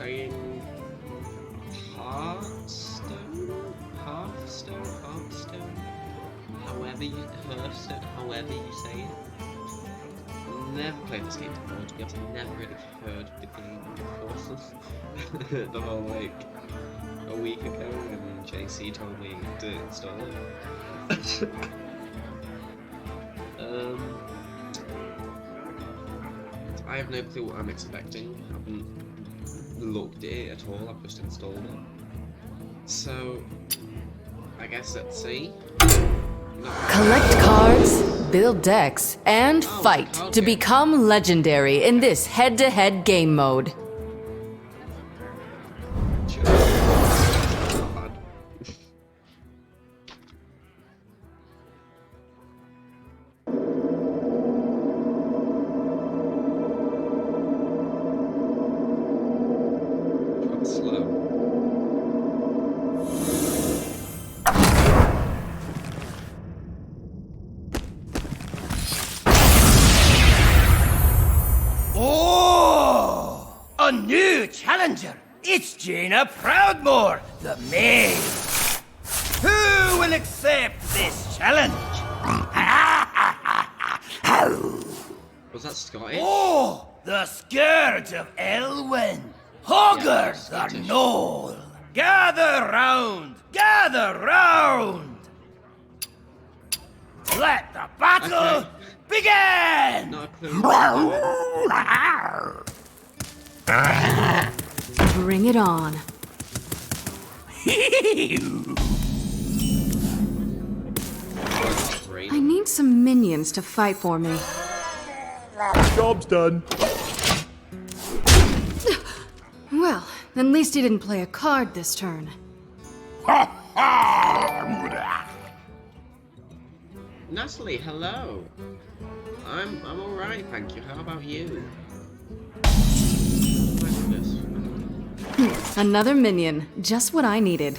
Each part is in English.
playing Hearthstone? However you say it. Never played this game before, to be honest. I've never really heard of the game before. The whole, like, a week ago when JC told me to install it. I have no clue what I'm expecting. I haven't looked at it at all, I've just installed it. So, I guess let's see. Collect cards, build decks, and fight to become legendary in this head-to-head game mode. A new challenger! It's Jaina Proudmore, the maid! Who will accept this challenge? Was that Scottish? Oh, the Scourge of Elwyn! Hogger the Knoll! Gather round! Gather round! Let the battle begin! Not a clue. Bring it on. I need some minions to fight for me. Job's done. Well, at least he didn't play a card this turn. Natalie, hello. I'm alright, thank you. How about you? Another minion, just what I needed.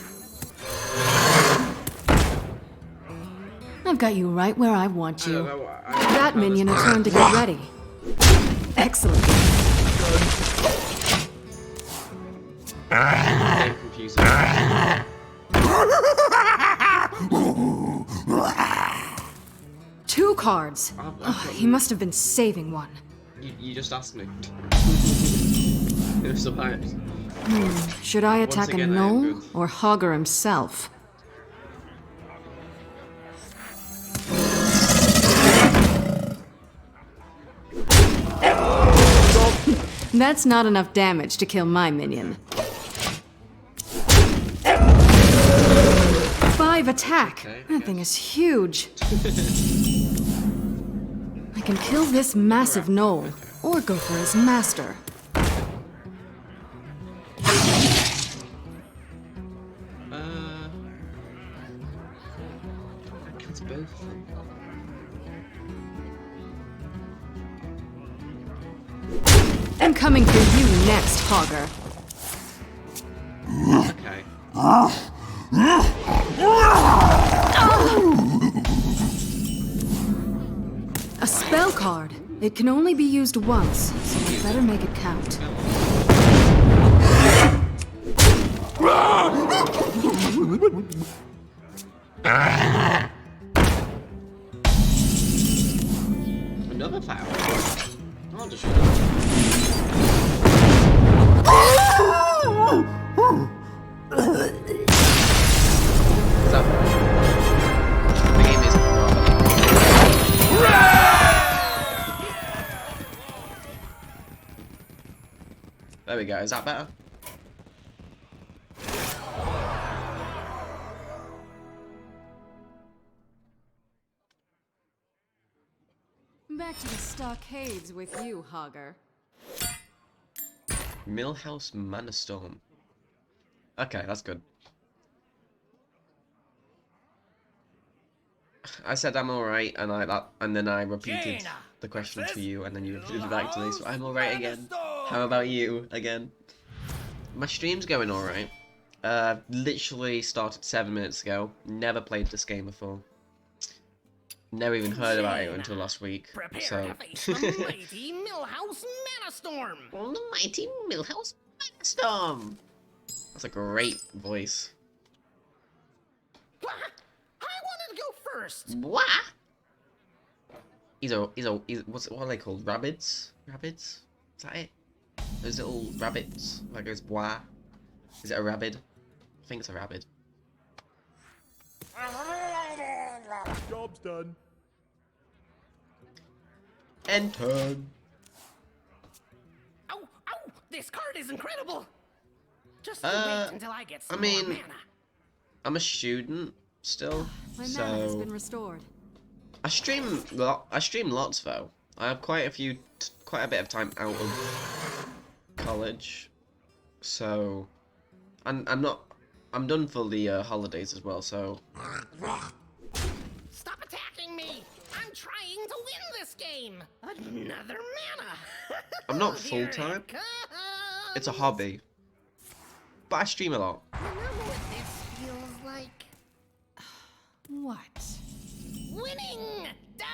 I've got you right where I want you. That minion a turn to get ready. Excellent. Confusing. Two cards. He must have been saving one. You just asked me. I'm surprised. Should I attack a gnome or Hogger himself? That's not enough damage to kill my minion. 5 attack. That thing is huge. I can kill this massive gnoll or go for his master. Kills both of them. I'm coming for you next, Hogger. Okay. A spell card. It can only be used once, so you better make it count. Another flower. I'll just the game is there we go, is that better? Back to the stockades with you, Hogger. Millhouse Manastorm. Okay, that's good. I said I'm alright, and then I repeated the question to you, and then you repeated it back to me, so I'm alright again. How about you, again? My stream's going alright. Literally started 7 minutes ago. Never played this game before. Never even heard about it until last week. So. The mighty Millhouse Manastorm. The mighty Millhouse Storm! That's a great voice. I wanted to go first. What? He's what are they called? Rabbits? Rabbits? Is that it? Those little rabbits. Like goes bois. Is it a rabbit? I think it's a rabbit. Job's done. End turn. Oh, this card is incredible. Just you wait until I get some more mana. I'm a student still, My so mana has been restored. I stream lots though. I have quite a bit of time out of college, so I'm done for the holidays as well. So Stop attacking me! I'm trying to win this game. Another mana. I'm not Here full time. it comes. It's a hobby, but I stream a lot. You know what this feels like? What? Winning! Duh!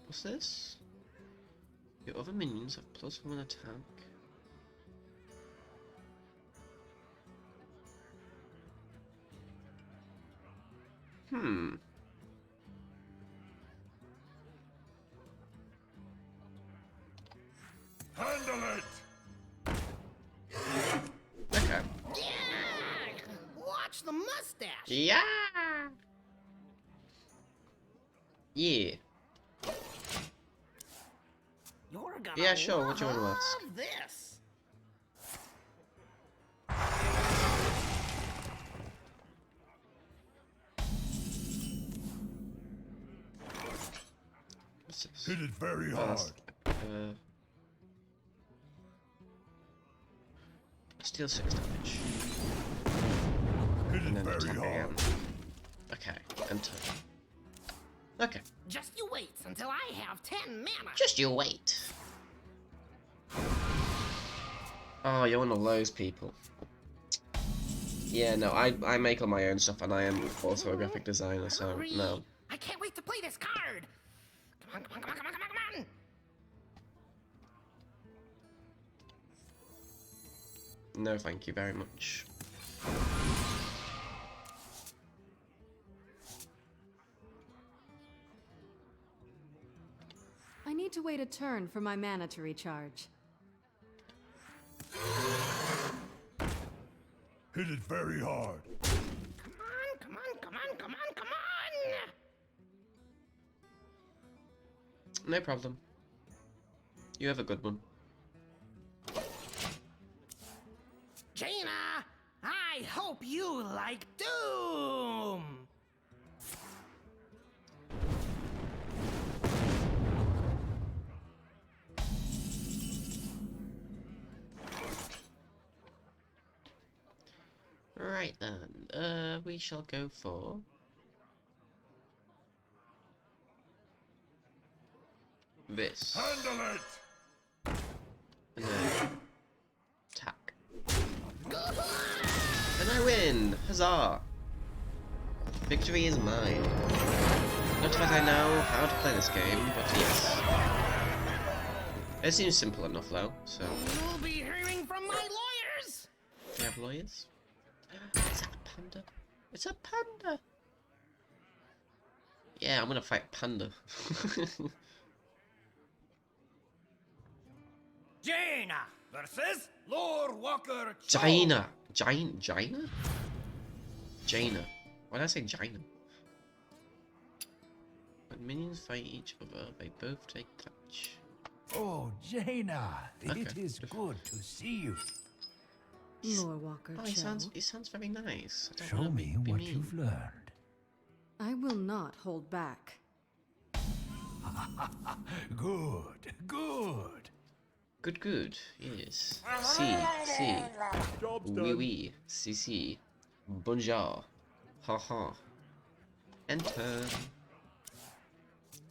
What's this? Your other minions have +1 attack. Handle it! Okay. Yeah! Watch the mustache! Yeah. Yeah. You're gonna Yeah, sure, what do you want to ask? love this. What's this? Hit it very Oh, hard. Steal 6 damage. Hit it And then very attack hard. again. Okay, enter. Okay. Just you wait until I have 10 mana. Just you wait. Oh, you're one of those people. Yeah, no, I make all my own stuff and I am also a graphic designer, so Hurry. no. I can't wait to play this card. Come on, come on, come on, come on, come on. No, thank you very much. I need to wait a turn for my mana to recharge. Hit it very hard. Come on, come on, come on, come on, come on. No problem. You have a good one. Jaina, I hope you like Doom. Right then, we shall go for... this. Handle it! And then... attack. And I win! Huzzah! Victory is mine. Not that I know how to play this game, but yes. It seems simple enough though, so... You'll be hearing from my lawyers. Do you have lawyers? Is that a panda? It's a panda! Yeah, I'm gonna fight panda. Jaina versus Lord Walker. Jaina! Jaina? Jaina. Why did I say Jaina? When minions fight each other, they both take touch. Oh, Jaina, it Okay. is good to see you. Lore Walker Oh, he sounds very nice. I don't Show wanna me be what mean. you've learned. I will not hold back. Good, good. Good, yes. Si. Job's Oui, done. oui. Si. Bonjour. Ha. Enter.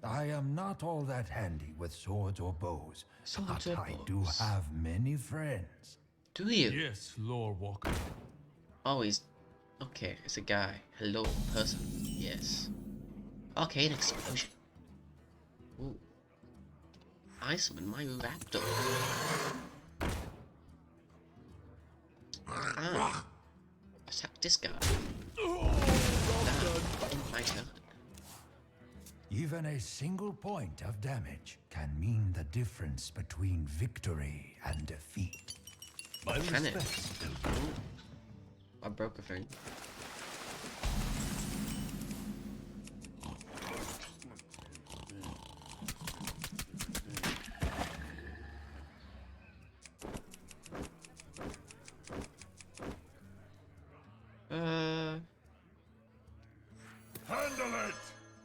I am not all that handy with swords or bows, Swords but or I do bows. have many friends. Do you? Yes, Lord Walker. Oh, he's... okay, it's a guy. Hello, person. Yes. Arcane explosion. Ooh. I summon my raptor. Ah. Attack this guy. In my turn. Even a single point of damage can mean the difference between victory and defeat. My Can it? respects. I broke a thing. Handle it!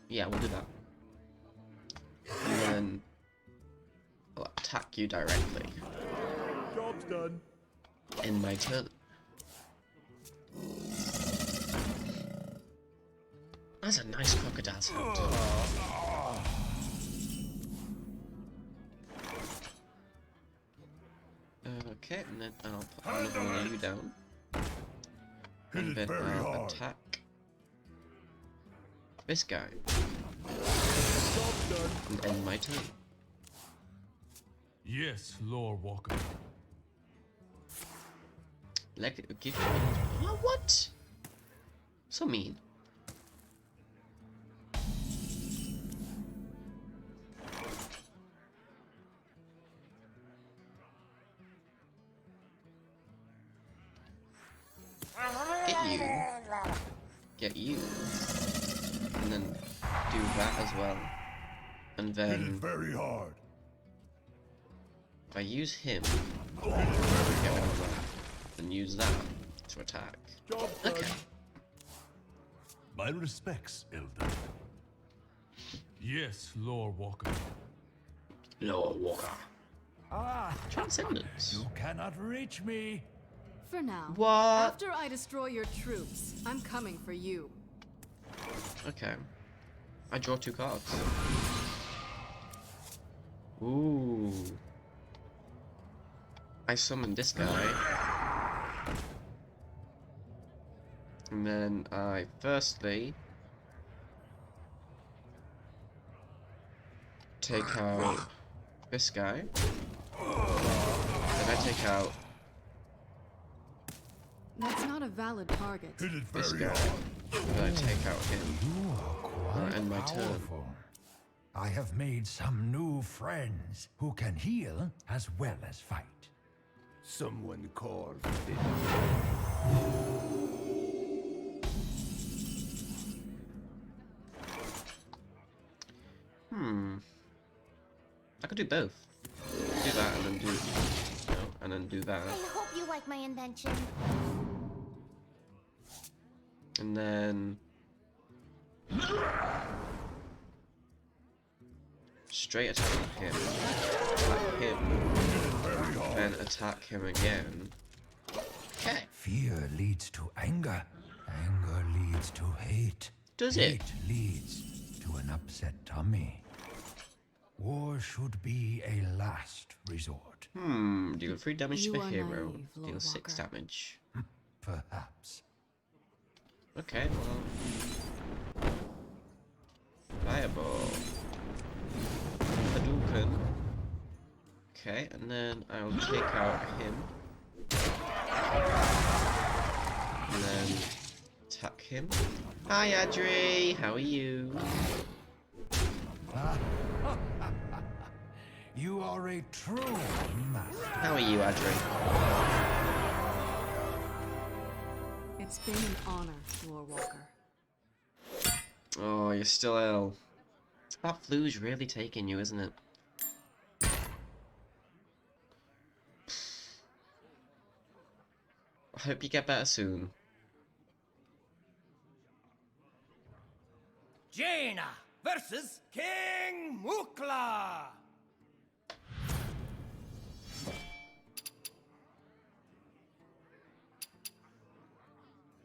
Yeah, we'll do that. And then I'll attack you directly Job's done. in my turn. That's a nice crocodile's hand. Okay, and then I'll put another one of you down. Hit And it then very I'll hard. attack this guy Job's done. and end my turn. Yes, Lord Walker. Like, give you oh, what? So mean. Get you. And then do that as well. And Hit it then very hard. if I use him, get all of that. Then use that to attack. Job's done. Okay. My respects, Elder. Yes, Lord Walker. Lord Walker. Ah, Transcendence. you cannot reach me. For now. What? After I destroy your troops, I'm coming for you. Okay. I draw 2 cards. Ooh. I summon this guy. And then I firstly take out this guy. Then I take out That's not a valid target. Hit it this very guy. hard. Then I take out him. You are quite end my turn. powerful. I have made some new friends who can heal as well as fight. Someone call for it. I could do both. Do that and then do and then do that. I hope you like my invention. And then straight attack him, then attack him again. Okay. Fear leads to anger. Anger leads to hate. Does it? Hate leads to an upset tummy. War should be a last resort. Deal 3 damage You to the are hero. naive, Lord Deal 6 Walker. damage. Perhaps. Okay, well. Fireball. Hadouken. Okay, and then I'll take out him. And then attack him. Hi Adri, how are you? You are a true master. How are you, Adri? It's been an honor, Lord Walker. Oh, you're still ill. That flu's really taking you, isn't it? I hope you get better soon. Jaina versus King Mukla.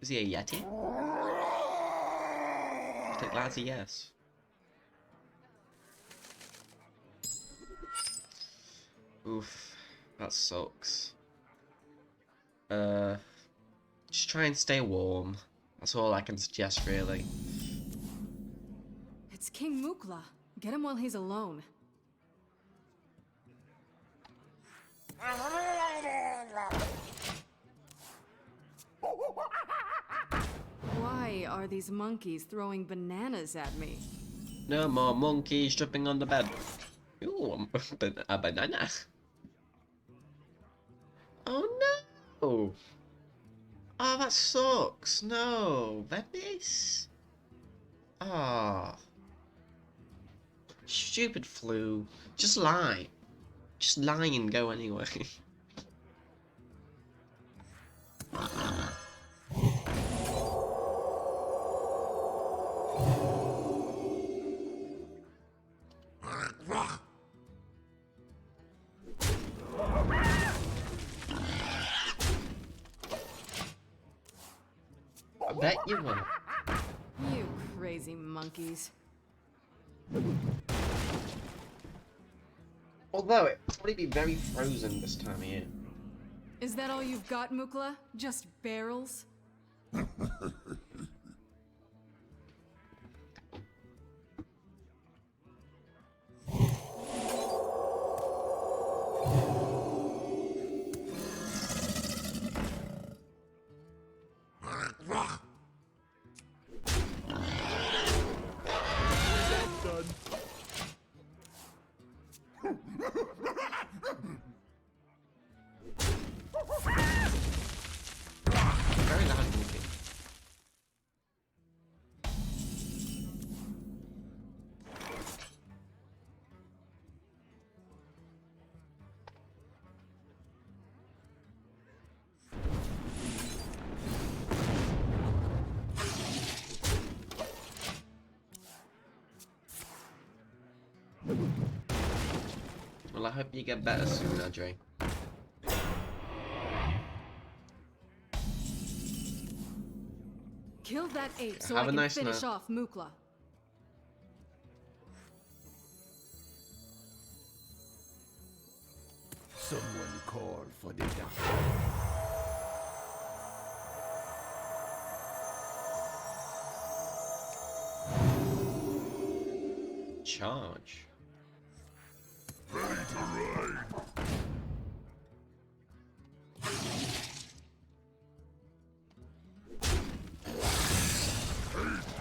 Is he a Yeti? I think that's a yes. Oof, that sucks. Just try and stay warm. That's all I can suggest, really. It's King Mukla. Get him while he's alone. Why are these monkeys throwing bananas at me? No more monkeys jumping on the bed. Ooh, a banana. Oh no! Oh, that sucks. No, Venice. Ah, stupid flu. Just lie. Just lie and go anyway. I bet you won't. You crazy monkeys. Although it'd probably be very frozen this time of year. Is that all you've got, Mukla? Just barrels? Very loud movie. Well, I hope you get better soon, Adre. Kill that ape so Have I a can nice finish night. off Mukla. Someone call for the doctor. Charge.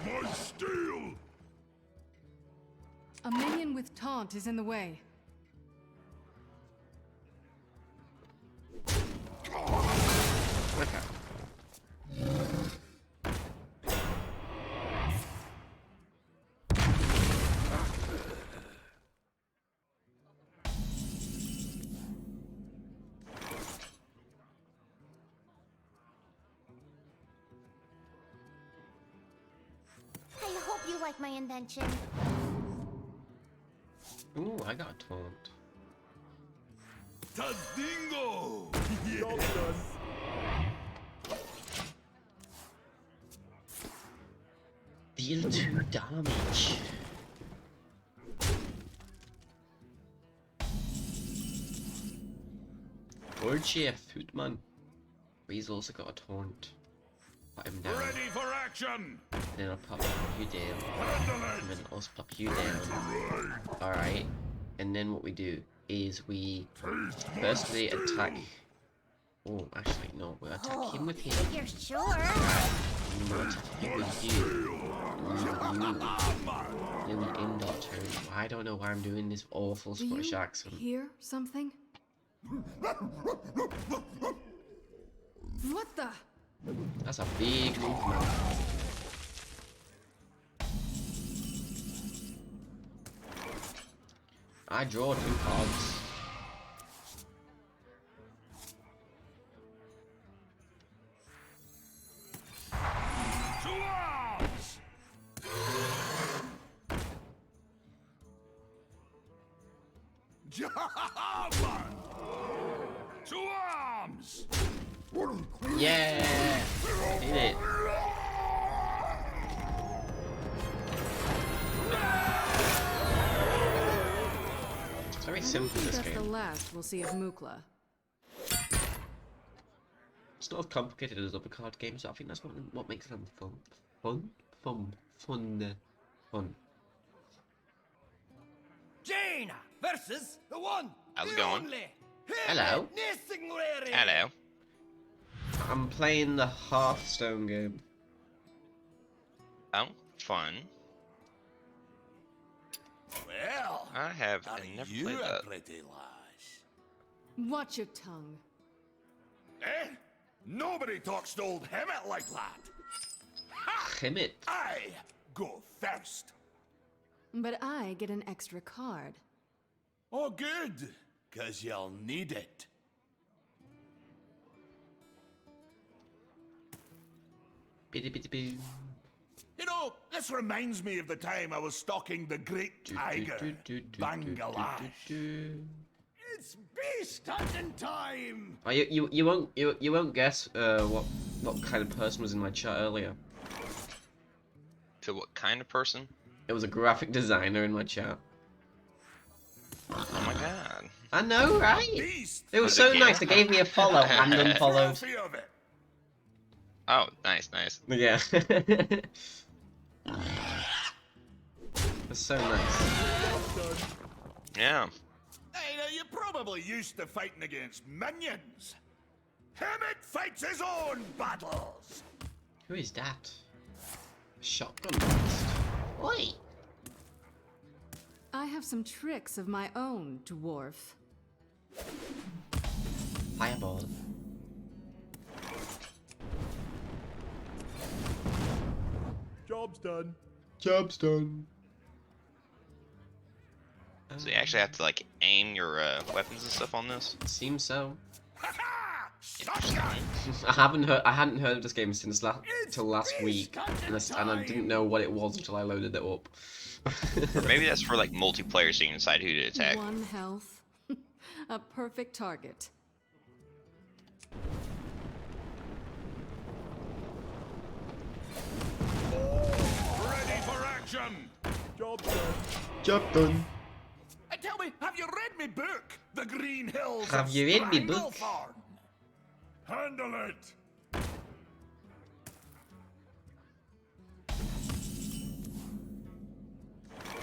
My steel! A minion with taunt is in the way. Okay. I hope you like my invention. Ooh, I got a taunt. Tadingo! Deal 2 damage. Word chef, Footman. He's also got a taunt. Put him down. Ready for action! Then I'll pop you down. Handle And it! then I'll pop you down. Alright. And then what we do is we firstly attack. Oh, actually, no. We'll attack him with him. If you're sure. And we'll attack him with you. Then we end our turn. I don't know why I'm doing this awful Do Scottish you accent. hear something? What the? That's a big movement. I draw 2 cards. To arms! Jaman! To arms! Yeah! Did it. It's very simple this That's the game. last we'll see of Mukla. It's not as complicated as other card games, so I think that's what makes them fun. Fun. Jaina versus the one, How's it the going? only, Hello. Hello. I'm playing the Hearthstone game. Oh, fun. Well, I have are never you played a that. pretty lass? Watch your tongue. Eh? Nobody talks to old Hemet like that. Himmit. I go first. But I get an extra card. Oh, good, 'cause you'll need it. Bitty bitty boo. You know, this reminds me of the time I was stalking the great tiger, Bangladesh. It's beast hunting time! Oh, you won't guess what kind of person was in my chat earlier. So what kind of person? It was a graphic designer in my chat. Oh my god. I know, right? Beast! It was Was so it nice. Gator? They gave me a follow and unfollowed. Trophy of it. Oh, nice, nice. Yeah. It's so nice. Yeah. Hey, now you're probably used to fighting against minions. Hemet fights his own battles. Who is that? Shotgun blast. Oi! I have some tricks of my own, dwarf. Fireball. Job's done. Job's done. So you actually have to like aim your weapons and stuff on this. Seems so. Ha ha! Shotgun! I hadn't heard of this game since till last week, and I didn't know what it was until I loaded it up. Or maybe that's for like multiplayer, so you can decide who to attack. 1 health. A perfect target. Ready for action! Job's done. Job done. Tell me, have you read me book, The Green Hills Have of you read me book? Stranglethorn? Handle it!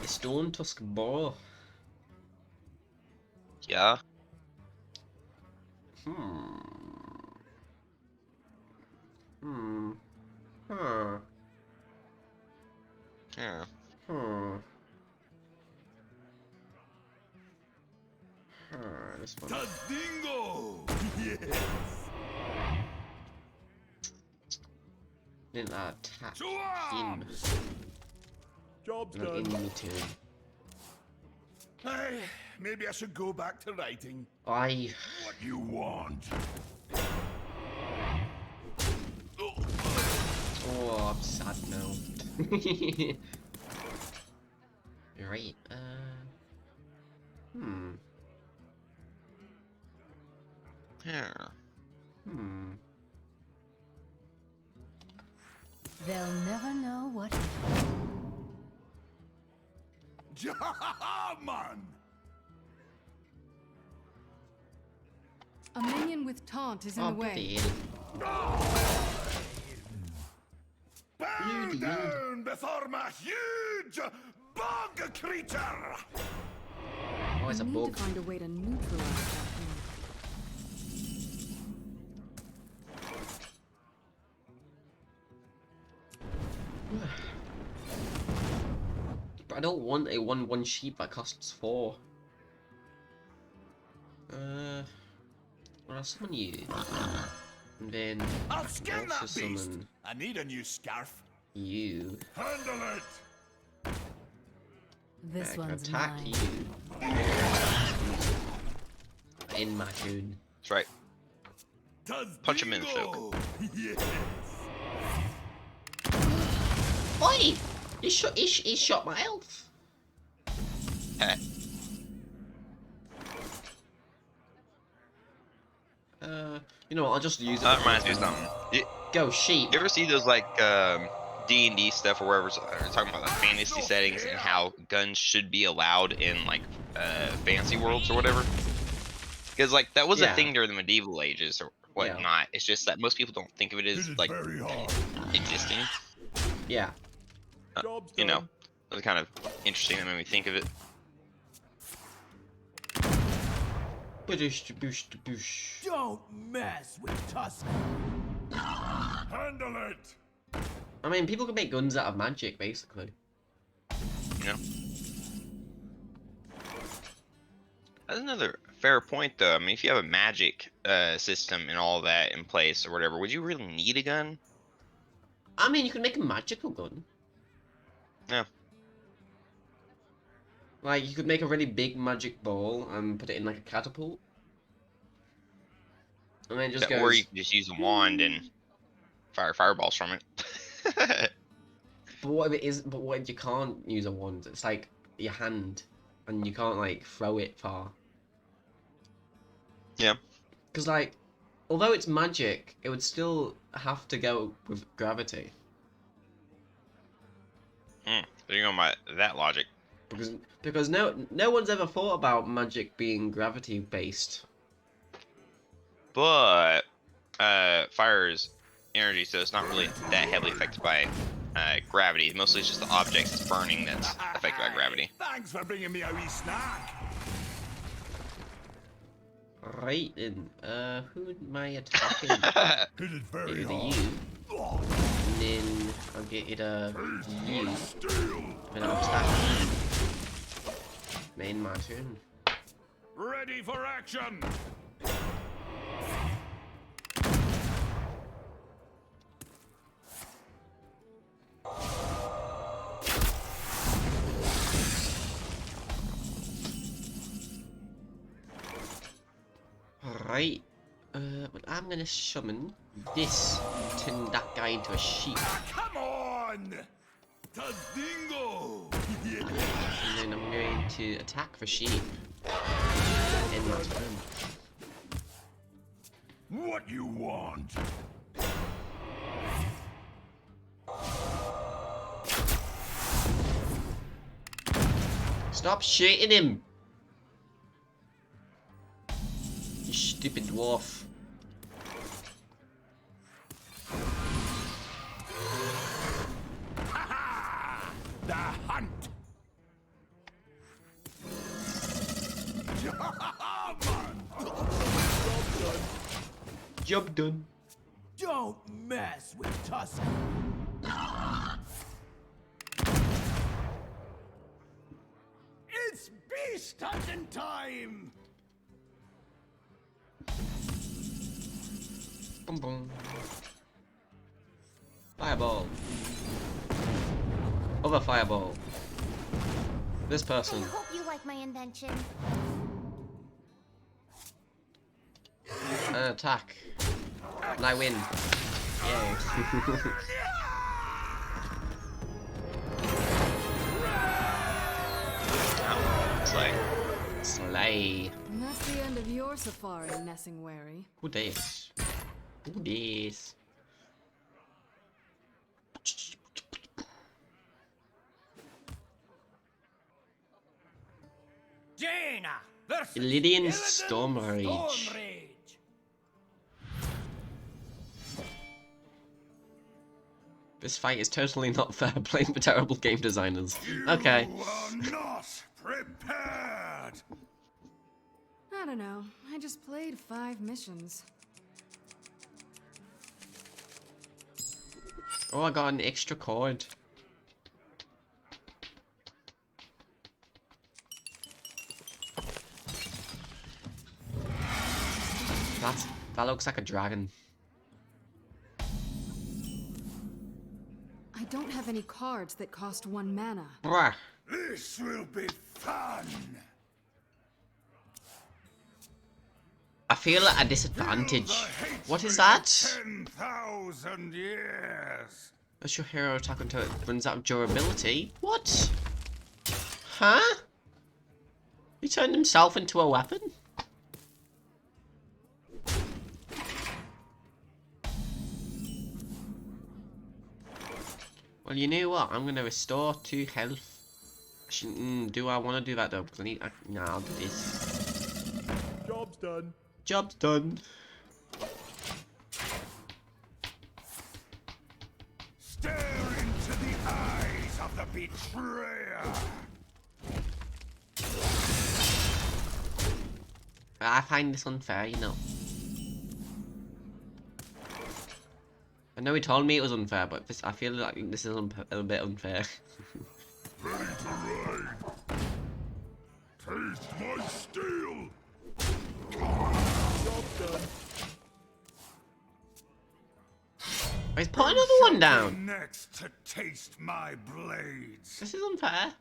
A stone tusk boar. Yeah. Hmm. Hmm. Huh. Yeah. Hmm. Huh. This one. Dingo! Yes! Didn't attack To him. arms! Job's Not in me too. Aye, maybe I should go back to writing. I. What you want? Oh, I'm sad now. Right. Hmm. Yeah. Hmm. They'll never know what. Man! A minion with taunt is in Oh, the way. bloody Bow Bloody down before my huge bog creature! Oh, it's a We need bug. to find a way to neutralize that thing. But I don't want a 1/1 sheep that costs 4. Well, I'll summon you. And then I'll skin also that beast! summon I need a new scarf. you. Handle it! This I can one's attack mine. you. In my tune. That's right. Punch him in, Dingo! Yes! Oi! He shot my elf. Heh. You know what? I'll just use it. That reminds me of something. Go sheep. You ever see those like D&D stuff or wherever they're talking about like fantasy settings and how guns should be allowed in like fantasy worlds or whatever? Because like that was Yeah. a thing during the medieval ages or whatnot. It's just that most people don't think of it as like Very hard. existing. Yeah. You know, it was kind of interesting. That made me think of it. Boosh, boosh, boosh. Don't mess with Tusk. Handle it! I mean, people can make guns out of magic, basically. You know. That's another fair point, though. I mean, if you have a magic system and all that in place or whatever, would you really need a gun? I mean, you can make a magical gun. Yeah. Like, you could make a really big magic ball and put it in like a catapult. And then it just goes... Or you can just use a wand and fire fireballs from it. But what if it is? But what if you can't use a wand? It's like your hand, and you can't like throw it far. Yeah. Because like, although it's magic, it would still have to go with gravity. So you're going by that logic. Because no one's ever thought about magic being gravity based. But fire is energy, so it's not really that heavily affected by gravity. Mostly it's just the objects it's burning that's affected by gravity. Thanks for bringing me a wee snack. Right then, who am I attacking? Hit it very Maybe hard. you. And then I'll get it you. And I'll attack you. Main my turn. Ready for action! Right. Well, I'm gonna summon this and turn that guy into a sheep. Come on! Tazdingo! And then I'm going to attack for sheep. In my turn. What you want? Stop shooting him! You stupid dwarf. The hunt! Job done. Don't mess with Tusk. It's beast hunting time! Boom boom. Fireball. Other fireball. This person. I hope you like my invention. An attack. And I win. Yay. It's like, Slay. And that's the end of your safari, Nessingwary. Who this? Who this? Jaina versus Lydian Illidan Storm Rage. Storm Rage. This fight is totally not fair playing for terrible game designers. Okay. You are not prepared! I don't know. I just played 5 missions. Oh, I got an extra cord. That looks like a dragon. I don't have any cards that cost 1 mana. Bruh. This will be fun! I feel at a disadvantage. What is that? 10,000 years! That's your hero attack until it runs out of durability. What? Huh? He turned himself into a weapon? Well, you know what? I'm gonna restore 2 health. Do I want to do that though? Because I need. No, I'll do this. Job's done. Job's done. Stare into the eyes of the betrayer! I find this unfair, you know. I know he told me it was unfair, but this, I feel like this is a bit unfair. Ready to ride. Taste my steel. Job done. He's put another one down. Next to taste my blades. This is unfair.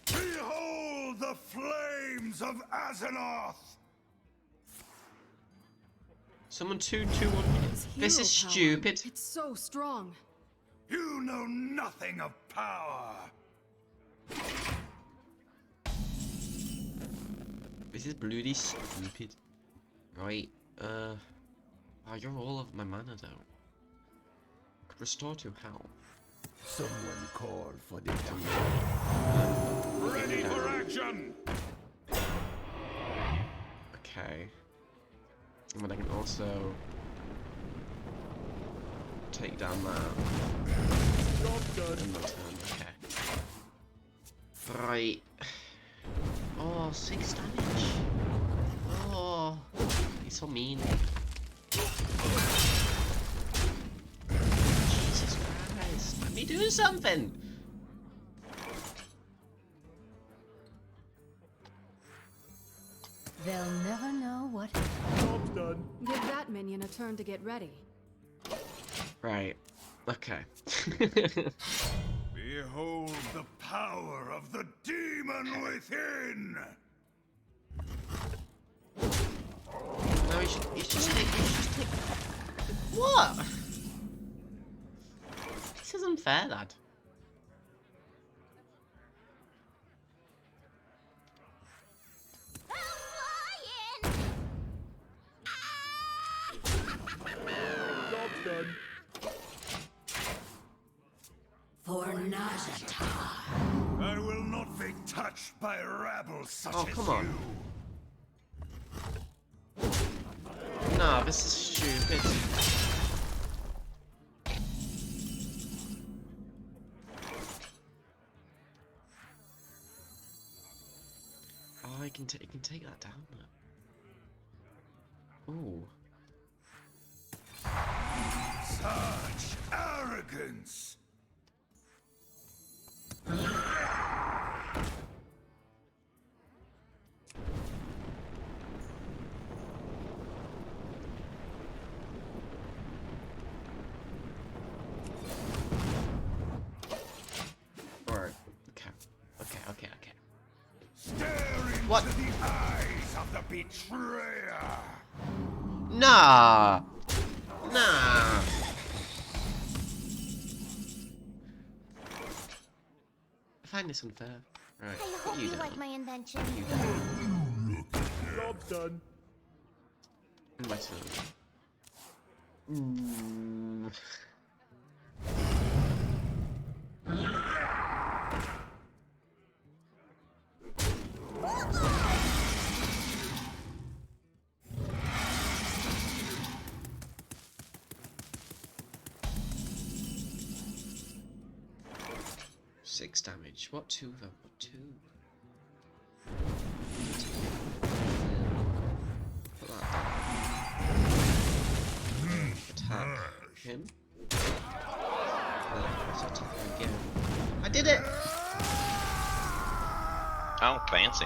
Behold the flames of Azeroth. Someone 2-2-1. This is stupid. It's so strong. You know nothing of power. This is bloody stupid. Right, oh, you're all of my mana though. Could restore to how? Someone call for the Ready for action! Okay. And then I can also take down that. Job done. And my turn, okay. Right. Oh, 6 damage. Oh, he's so mean. Jesus Christ, let me do something. They'll never know what. Job's done. Give that minion a turn to get ready. Right. Okay. Behold the power of the demon within. No, you should just take. What? This is unfair, lad. Job's done. For Nazata. I will not be touched by rabble such Oh, as come on. you. No, this is stupid. Oh, you can take that down though. Ooh. Such arrogance. Alright. Okay. Stare into What? the eyes of the betrayer. Nah. I find this unfair. Right. I Put hope you you down. like my invention. You down. Job's done. And my turn. Mm. Six damage. What two though? What two? Put that down. Attack him. Then let's attack him again. I did it! Oh, fancy.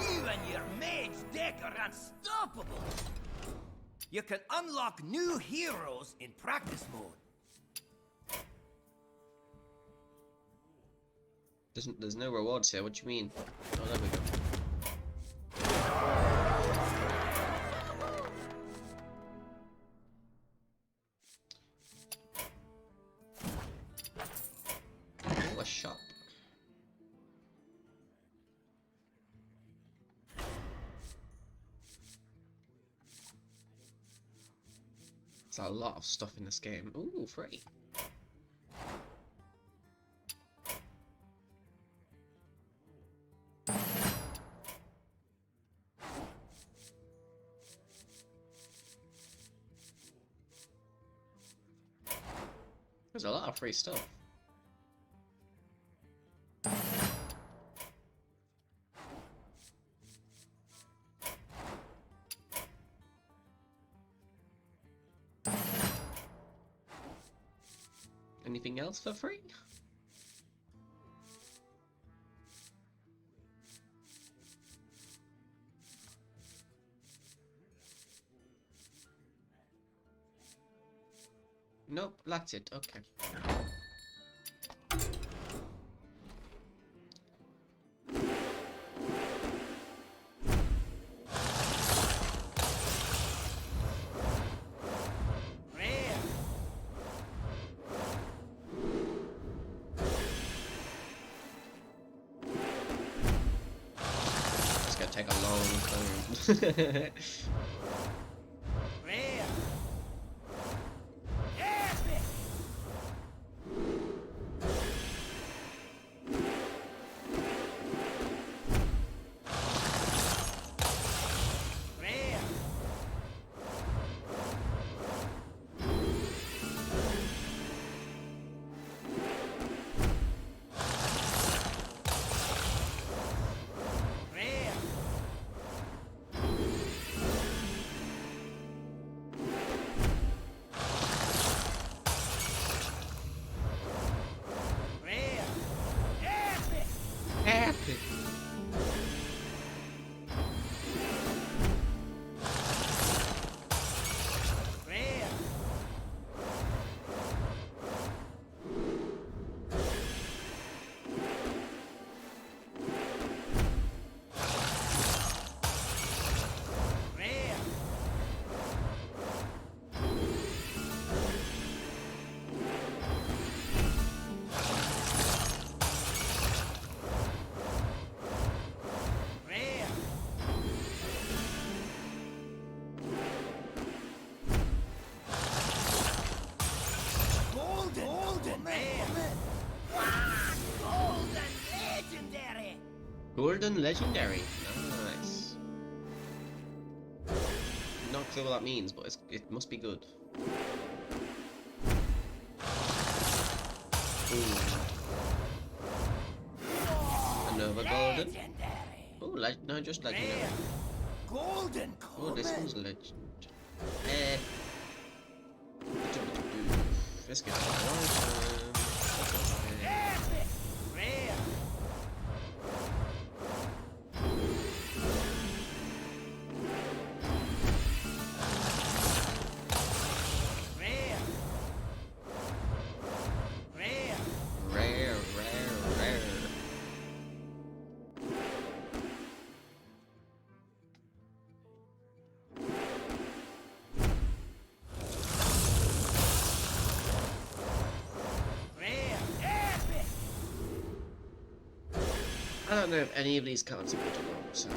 You and your mage deck are unstoppable. You can unlock new heroes in practice mode. There's no rewards here. What do you mean? Oh, there we go. Oh, a shop. There's a lot of stuff in this game. Ooh, free. There's a lot of free stuff. anything else for free? Nope, that's it. Okay. It's gonna take a long time. Epic. Golden Legendary. Nice. Not sure what that means, but it must be good. Ooh. Another golden. Oh, no, just legendary. Golden Oh, this one's legend. Let's get that one. I don't know if any of these cards are good or not, so...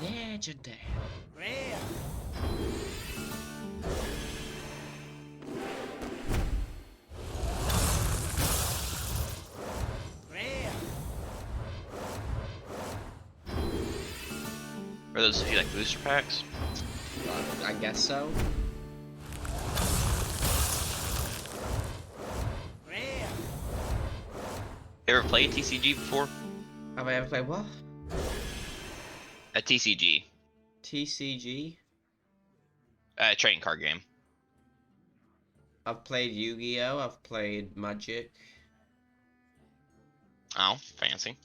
Legendary. Are those a few like booster packs? I guess so. You ever played TCG before? Have I ever played what? A TCG. TCG? Trading card game. I've played Yu-Gi-Oh! I've played Magic. Oh, fancy.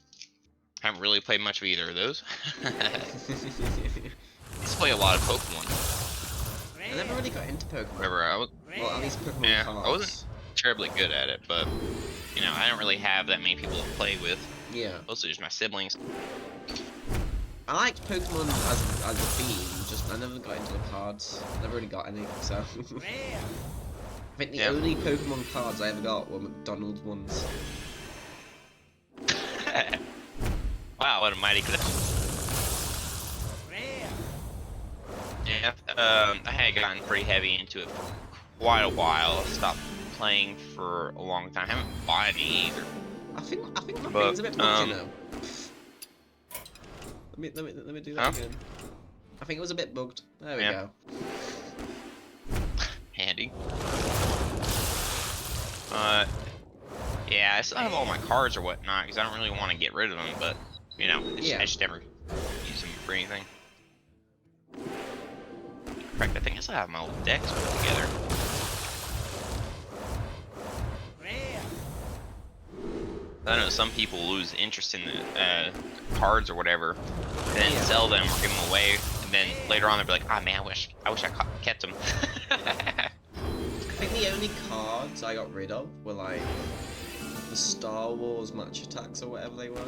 Haven't really played much of either of those. Let's play a lot of Pokemon. I never really got into Pokemon. Whatever. Well, at least Pokemon Yeah, cards. I wasn't terribly good at it, but you know, I don't really have that many people to play with. Yeah. Mostly just my siblings. I liked Pokemon as a theme, just I never got into the cards. Never really got any, so. I think the only Pokemon cards I ever got were McDonald's ones. Wow, what a mighty clip. Yeah, I had gotten pretty heavy into it for quite a while. I stopped playing for a long time. I haven't bought any either. I think my thing's a bit bugged, you know. Let me do that again. I think it was a bit bugged. There we go. Handy. Yeah, I still have all my cards or whatnot because I don't really want to get rid of them, but you know, I just never use them for anything. In fact, I think I still have my old decks put together. I know some people lose interest in the cards or whatever, and then sell them or give them away, and then later on they'll be like, "Ah, man, I wish I kept them." I think the only cards I got rid of were like the Star Wars match attacks or whatever they were.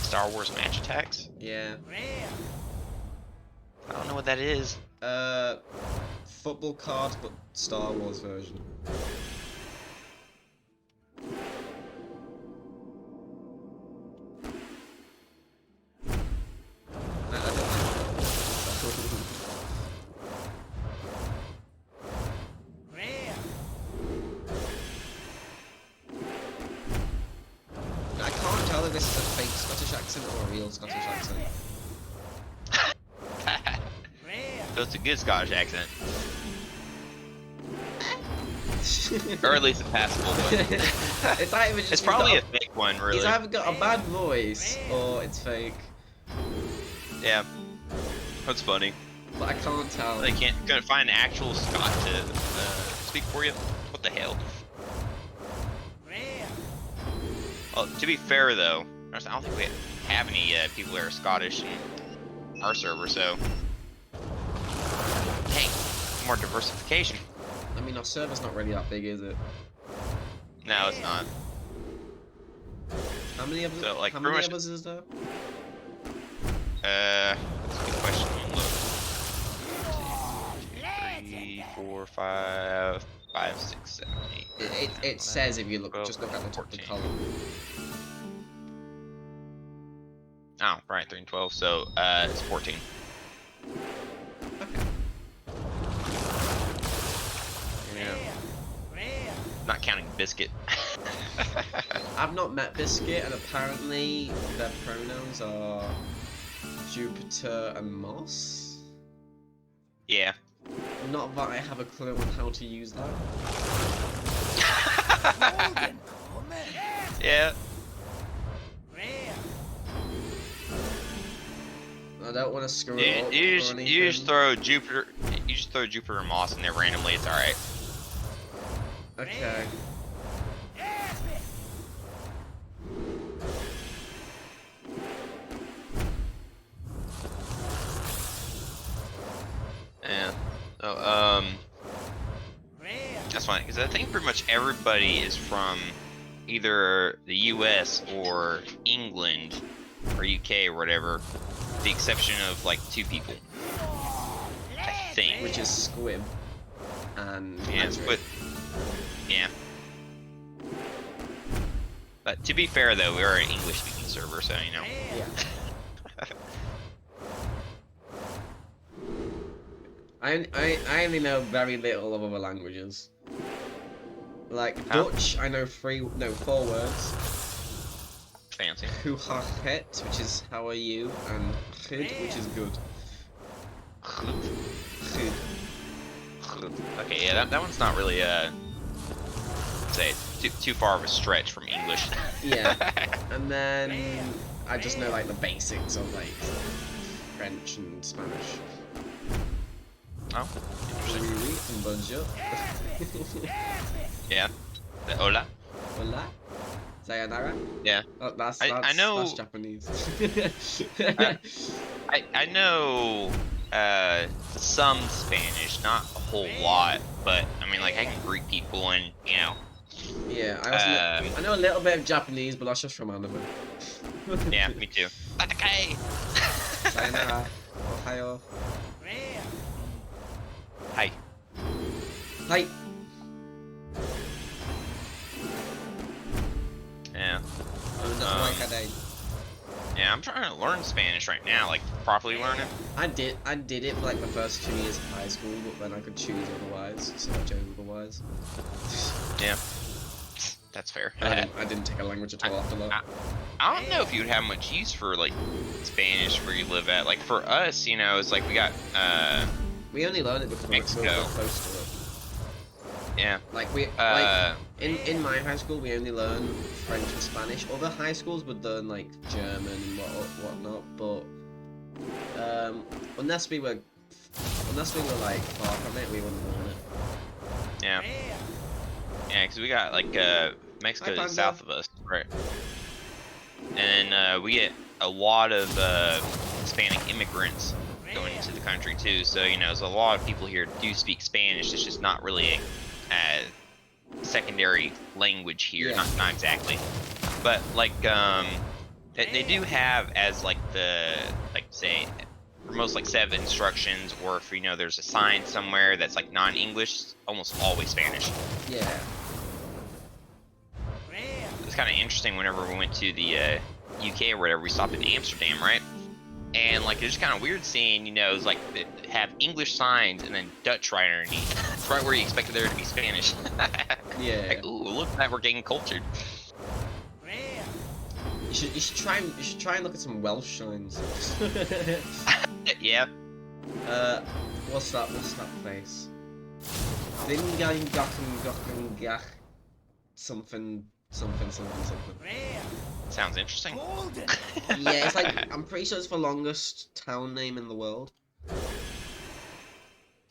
Star Wars match attacks? Yeah. I don't know what that is. Football cards, but Star Wars version. I can't tell if this is a fake Scottish accent or a real Scottish accent. So it's a good Scottish accent. Or at least a passable one. It's either just It's probably a fake one, really. He's either got a bad voice or it's fake. Yeah. That's funny. But I can't tell. They gonna find an actual Scot to speak for you? What the hell? Well, to be fair though, I don't think we have any people that are Scottish in our server, so hey, more diversification. I mean, our server's not really that big, is it? No, it's not. How many of us? So, like, how pretty many much- of us is there? That's a good question. Look. 3, 4, 5, 5, 6, 7, 8. It says if you look, 12, just look at the top of the 14. column. Oh, right, 3 and 12. So, it's 14. Okay. Yeah. Not counting Biscuit. I've not met Biscuit, and apparently their pronouns are Jupiter and Moss. Yeah. Not that I have a clue on how to use that. Yeah. I don't want to screw Yeah, it up you or just anything. throw Jupiter. You just throw Jupiter and Moss in there randomly. It's all right. Okay. Yeah. So that's fine because I think pretty much everybody is from either the U.S. or England or UK or whatever, with the exception of like 2 people. I think. Which is Squib and Yeah, Ezra. but yeah. But to be fair though, we are an English-speaking server, so you know. Yeah. I only know very little of other languages. Like Dutch, I know 4 words. Fancy. Hoe gaat het, which is how are you, and goed, which is good. Goed. Okay, yeah, that one's not really say too far of a stretch from English. Yeah. And then I just know like the basics of like French and Spanish. Oh, Oui, interesting. oui, and bonjour. Yeah. The hola. Hola. Sayonara. Yeah. Oh, I know- That's Japanese. I know some Spanish, not a whole lot, but I mean, like I can greet people and Yeah, I know a little bit of Japanese, but that's just from anime. yeah, me too. Atake! Sayonara. Ohayo. Hi. Hi. Yeah. Um, Yeah, I'm trying to learn Spanish right now, like properly learn it. I did it for like the first 2 years of high school, but then I could choose otherwise, so I chose otherwise. Yeah. That's fair. I didn't take a language at all after that. I don't know if you'd have much use for like Spanish where you live at. Like for us, you know, it's like we got We only learned it because we were Mexico. close to it. Yeah. Like we like in my high school we only learned French and Spanish. Other high schools would learn like German and whatnot, but unless we were like far from it, we wouldn't learn it. Yeah. Yeah, because we got like Mexico Hi, is south of us, right? And we get a lot of Hispanic immigrants going into the country too. So you know, there's a lot of people here do speak Spanish. It's just not really a secondary language here. Yeah. Not exactly, but like they do have as like the say for most like set of instructions, or if you know there's a sign somewhere that's like non-English, almost always Spanish. Yeah. It's kind of interesting whenever we went to the UK or whatever, we stopped in Amsterdam, right? And like it's just kind of weird seeing, you know, it's like they have English signs and then Dutch right underneath. It's right where you expected there to be Spanish. Yeah. Like, ooh, look at that, we're getting cultured. You should try and look at some Welsh signs. Yeah. What's that place? Something. Sounds interesting. Yeah, it's like I'm pretty sure it's the longest town name in the world.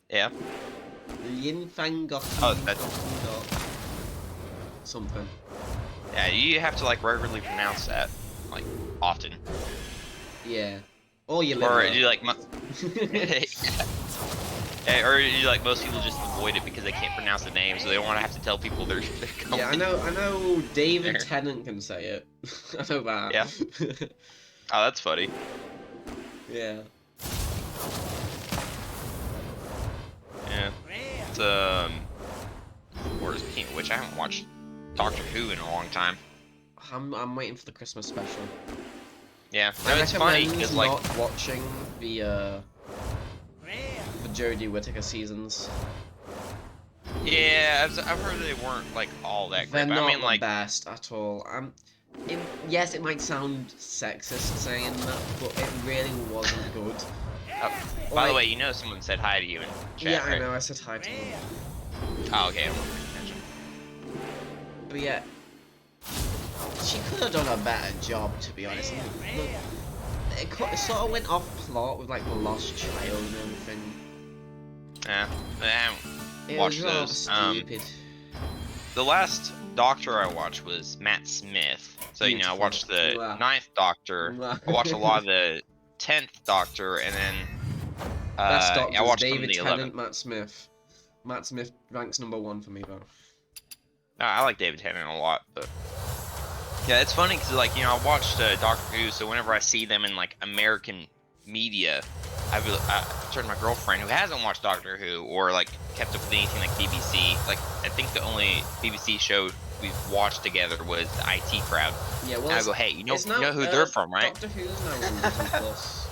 Yeah. Linfangok. Oh, that's... something. Yeah, you have to like regularly pronounce that, like often. Yeah. Or you live Or there. do you like Yeah, or you like most people just avoid it because they can't pronounce the name, so they don't want to have to tell people they're going. Yeah, I know David There. Tennant can say it. I know that. Yeah. Oh, that's funny. Yeah. Yeah. It's or speaking of which, I haven't watched Doctor Who in a long time. I'm waiting for the Christmas special. Yeah, no, it's funny because like not watching the Jodie Whittaker seasons. yeah, I've heard they weren't like all that They're great. But not I mean, the like best at all. Yes, it might sound sexist saying that, but it really wasn't good. by the way, you know someone said hi to you in chat, Yeah, right? I know. I said hi to him. Oh, okay. I wasn't paying attention. But yeah, she could have done a better job, to be honest. It sort of went off plot with like the lost child and everything. Yeah, I haven't It watched was rather those. stupid. The last Doctor I watched was Matt Smith. So you know, I Beautiful. watched the Wow. 9th Doctor. Wow. I watched a lot of the 10th Doctor, and then Best I Doctors, watched some of David the 11th. Tennant, Matt Smith. Matt Smith ranks #1 for me though. I like David Tennant a lot, but yeah, it's funny because like you know I watched Doctor Who, so whenever I see them in like American media, I turn to my girlfriend who hasn't watched Doctor Who or like kept up with anything like BBC. Like I think the only BBC show we've watched together was the IT Crowd. Yeah, well, And I go, hey, you know it's now, who they're from, right? Doctor Who's now on Disney Plus.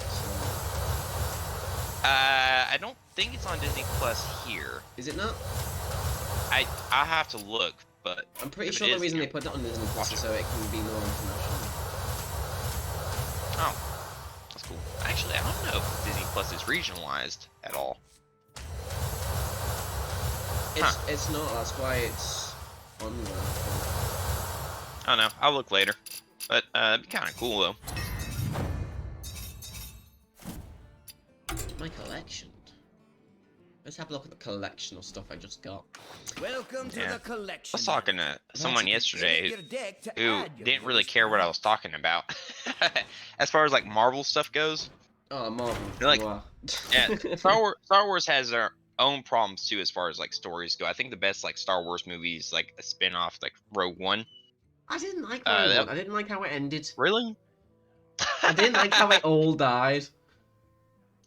I don't think it's on Disney Plus here. Is it not? I have to look, but I'm pretty if sure it the is, reason you they know, put it on Disney Plus watch is it. so it can be more international. Oh, that's cool. Actually, I don't know if Disney Plus is regionalized at all. It's not. That's why it's on there. I don't know. I'll look later. But it'd be kind of cool though. My collection. Let's have a look at the collection of stuff I just got. Welcome to Yeah. the I collection. was talking to someone yesterday Your deck to who add your didn't really latest care what I find. was talking about. As far as like Marvel stuff goes, Oh, Marvel. Like, you are. yeah, Star Wars has their own problems too as far as like stories go. I think the best like Star Wars movies, like a spin-off, like Rogue One. I didn't like Rogue That, One. I didn't like how it ended. really? I didn't like how they all died.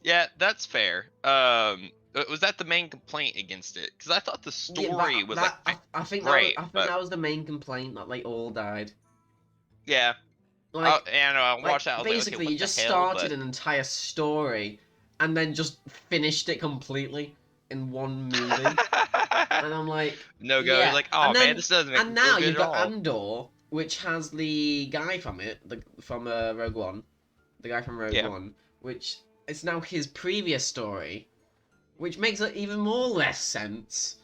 Yeah, that's fair. Was that the main complaint against it? Because I thought the Yeah, story was like I think great, I think but that was the main complaint, that they all died. yeah, Like, and I watched that. I was like, okay, basically, what you the just hell? started But an entire story and then just finished it completely in one movie. And I'm like, no go. You're yeah. like, oh And man, then, this doesn't make me and feel now good you've at got all. Andor, which has the guy from it, from Rogue One, the guy from Rogue Yeah. One, which is now his previous story, which makes it even more less sense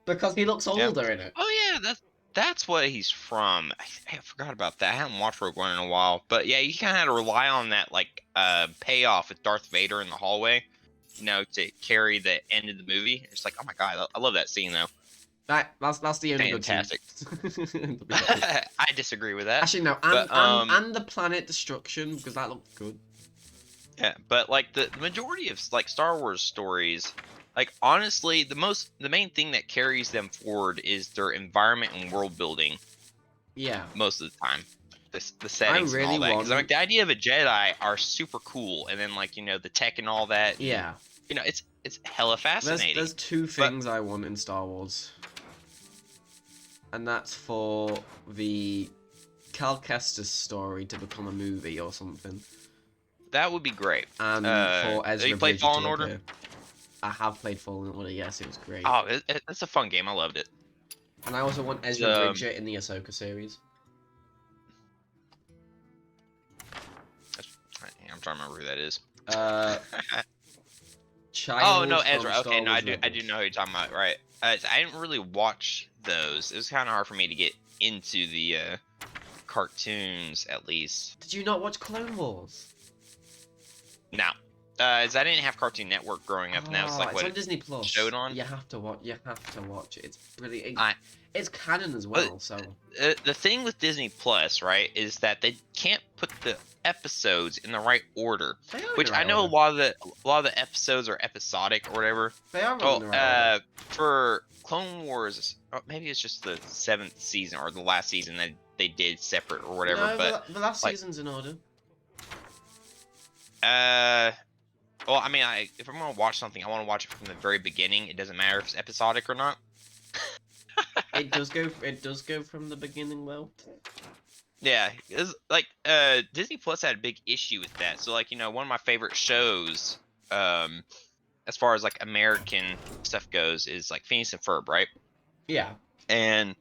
because he looks Yeah. older in it. Oh yeah, that's what he's from. I forgot about that. I haven't watched Rogue One in a while, but yeah, you kind of had to rely on that like payoff with Darth Vader in the hallway, to carry the end of the movie. It's like, oh my god, I love that scene though. That's the only Fantastic. good scene. To be honest. I disagree with that. Actually, no, But and the planet destruction, because that looked good. yeah, but like the majority of like Star Wars stories, like honestly, the main thing that carries them forward is their environment and world building Yeah. most of the time. The settings and really all that. Because want- like the idea of a Jedi are super cool, and then like the tech and all that. And, Yeah. it's hella fascinating. There's two things I want in Star Wars. And that's for the Cal Kestis story to become a movie or something. That would be great. And for Ezra you played Bridger Fallen to Order? appear. I have played Fallen Order, yes, it was great. Oh, it's a fun game. I loved it. And I also want Ezra Bridger in the Ahsoka series. I'm trying to remember who that is. Child Oh no, from Ezra. Star Okay, no, I Wars do know who you're talking about. Right. I didn't really watch those. It was kind of hard for me to get into the cartoons, at least. Did you not watch Clone Wars? No. As I didn't have Cartoon Network growing up, and that was like it's what on Disney Plus. showed on. You have to watch. You have to watch it. It's brilliant. I- It's canon as well. So The thing with Disney Plus, right, is that they can't put the episodes in the right order. they are in Which the right I know order. a lot of the episodes are episodic or whatever. They are Oh, in the right order. for Clone Wars, maybe it's just the 7th season or the last season that they did separate or whatever. No, but the last like- season's in order. well, I mean, if I'm gonna watch something, I want to watch it from the very beginning. It doesn't matter if it's episodic or not. It does go. It does go from the beginning though. Yeah, it's like Disney Plus had a big issue with that. So like one of my favorite shows, as far as like American stuff goes, is like Phineas and Ferb, right? Yeah. And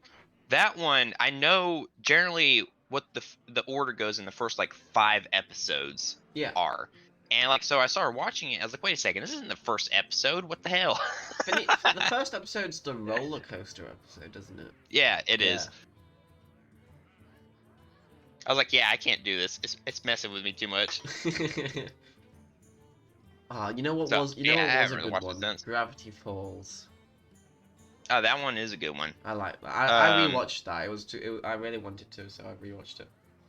that one, I know generally what the order goes in the first like 5 episodes Yeah. are. And like so I started watching it, I was like, wait a second, this isn't the first episode, what the hell? The first episode's the roller coaster episode, isn't it? Yeah, it is. I was like, yeah, I can't do this. It's messing with me too much. You know what So, was? You yeah, know I what was haven't a really good watched it one? since. Gravity Falls. Oh, that one is a good one. I like that. I Um, rewatched that. It was too. I really wanted to, so I rewatched it.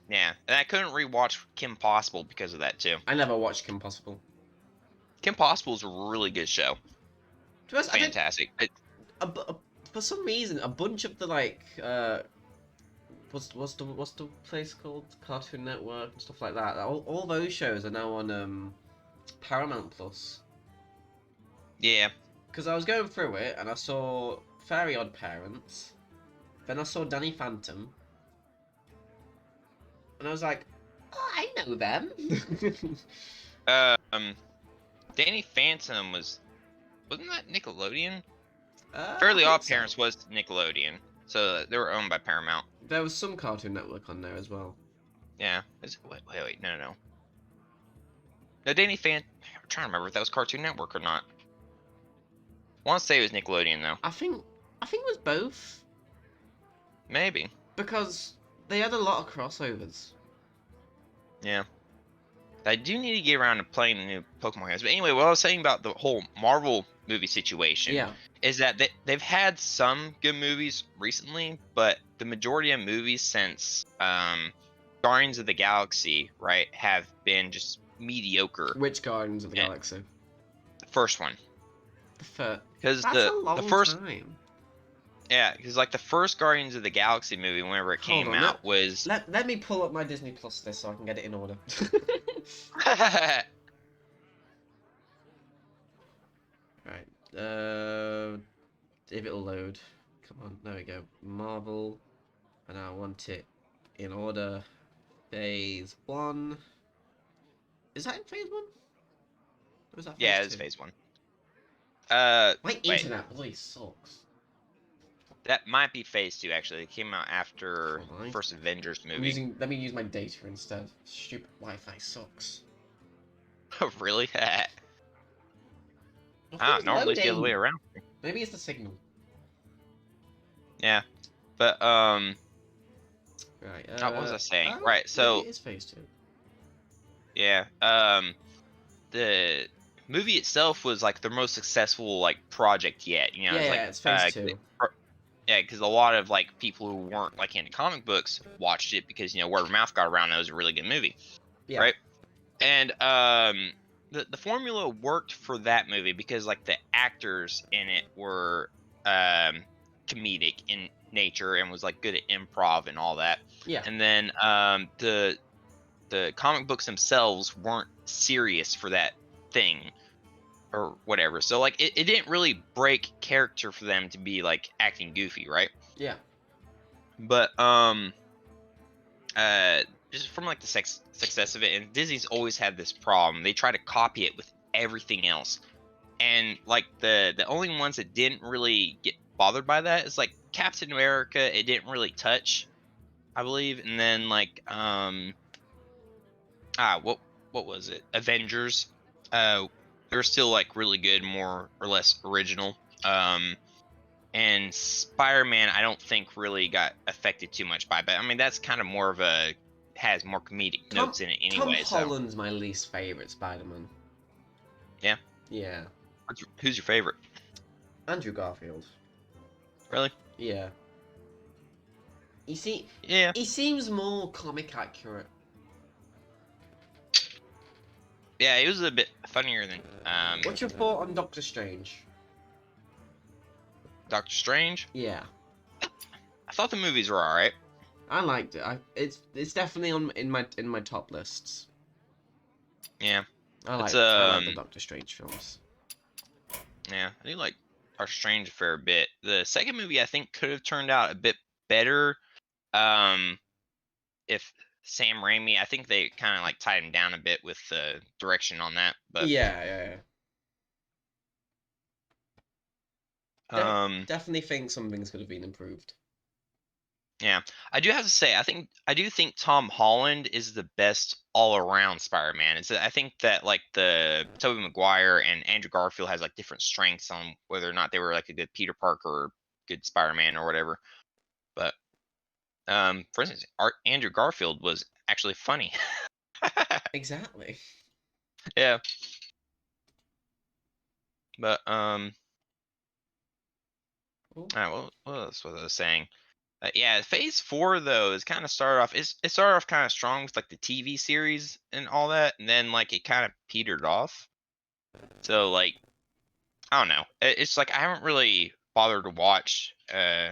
Yeah, and I couldn't rewatch Kim Possible because of that too. I never watched Kim Possible. Kim Possible is a really good show. To be honest, I did- Fantastic. for some reason, a bunch of the what's the place called? Cartoon Network and stuff like that. All those shows are now on Paramount Plus. Yeah. Because I was going through it and I saw Fairy Odd Parents, then I saw Danny Phantom, and I was like, oh, I know them. Danny Phantom wasn't that Nickelodeon? I Fairly think Odd so. Parents was Nickelodeon, so they were owned by Paramount. There was some Cartoon Network on there as well. Yeah. Wait, no. No, Danny Phantom. I'm trying to remember if that was Cartoon Network or not. I want to say it was Nickelodeon though. I think it was both, Maybe. because they had a lot of crossovers. Yeah. I do need to get around to playing the new Pokemon games. But anyway, what I was saying about the whole Marvel movie situation Yeah. is that they've had some good movies recently, but the majority of movies since Guardians of the Galaxy, right, have been just mediocre. Which Guardians of the Yeah. Galaxy? The first one, That's a the long first time. because like the first Guardians of the Galaxy movie, whenever it Hold came on, out, was let me pull up my Disney Plus list so I can get it in order. Right. If it'll load. Come on, there we go. Marvel, and I want it in order. Phase 1. Is that in Phase 1? Or is that Phase yeah, 2? it's Phase 1. My Wait, internet really sucks. that might be Phase 2 actually. It came out after Hold on. the first Avengers movie. Let me use my data instead. Stupid Wi-Fi sucks. Oh, really? Nothing's Normally it's the other way loading. around. Maybe it's the signal. Yeah, but Right. what was I saying? Oh, Right, maybe so it is Phase 2. yeah, the movie itself was like their most successful like project yet. You know, Yeah, it's like yeah, it's Phase 2. yeah, because a lot of like people who weren't like into comic books watched it because word of mouth got around. That it was a really good movie, Yeah. right? And the formula worked for that movie because like the actors in it were comedic in nature and was like good at improv and all that. Yeah. And then the comic books themselves weren't serious for that thing or whatever. So like it didn't really break character for them to be like acting goofy, right? Yeah. But just from like the success of it, and Disney's always had this problem. They try to copy it with everything else. And like the only ones that didn't really get bothered by that is like Captain America, it didn't really touch, I believe. And then like what was it? Avengers. They're still like really good, more or less original. And Spider-Man, I don't think really got affected too much by, but I mean that's kind of more of a has more comedic notes in it Tom anyway. So Holland's my least favorite Spider-Man. yeah, Yeah. who's your favorite? Andrew Garfield. Really? Yeah. Yeah. He seems more comic accurate. Yeah, it was a bit funnier than What's your thought on Doctor Strange? Doctor Strange. Yeah. I thought the movies were all right. I liked it. It's definitely in my top lists. Yeah. I like the Doctor Strange films. Yeah, I do like Doctor Strange a fair bit. The second movie I think could have turned out a bit better. If Sam Raimi, I think they kind of like tied him down a bit with the direction on that. But Yeah. um, Definitely think some things could have been improved. yeah, I do have to say, I do think Tom Holland is the best all around Spider-Man. I think that like the Tobey Maguire and Andrew Garfield has like different strengths on whether or not they were like a good Peter Parker or good Spider-Man or whatever. But for instance, Andrew Garfield was actually funny. Exactly. Yeah. But Cool. what else was I saying? Yeah, Phase 4 though is kind of started off. It started off kind of strong with like the TV series and all that, and then like it kind of petered off. So like I don't know. It's like I haven't really bothered to watch. I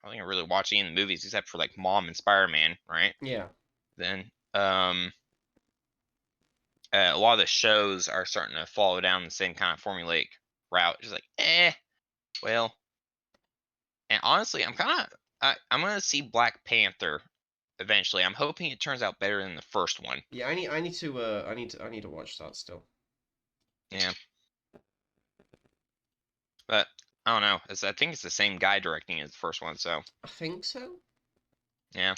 don't think I really watch any of the movies except for like Mom and Spider-Man, right? Yeah. Then a lot of the shows are starting to follow down the same kind of formulaic route. Just like well. And honestly, I'm gonna see Black Panther eventually. I'm hoping it turns out better than the first one. Yeah, I need to watch that still. Yeah, but I don't know. I think it's the same guy directing as the first one, so I think so. yeah,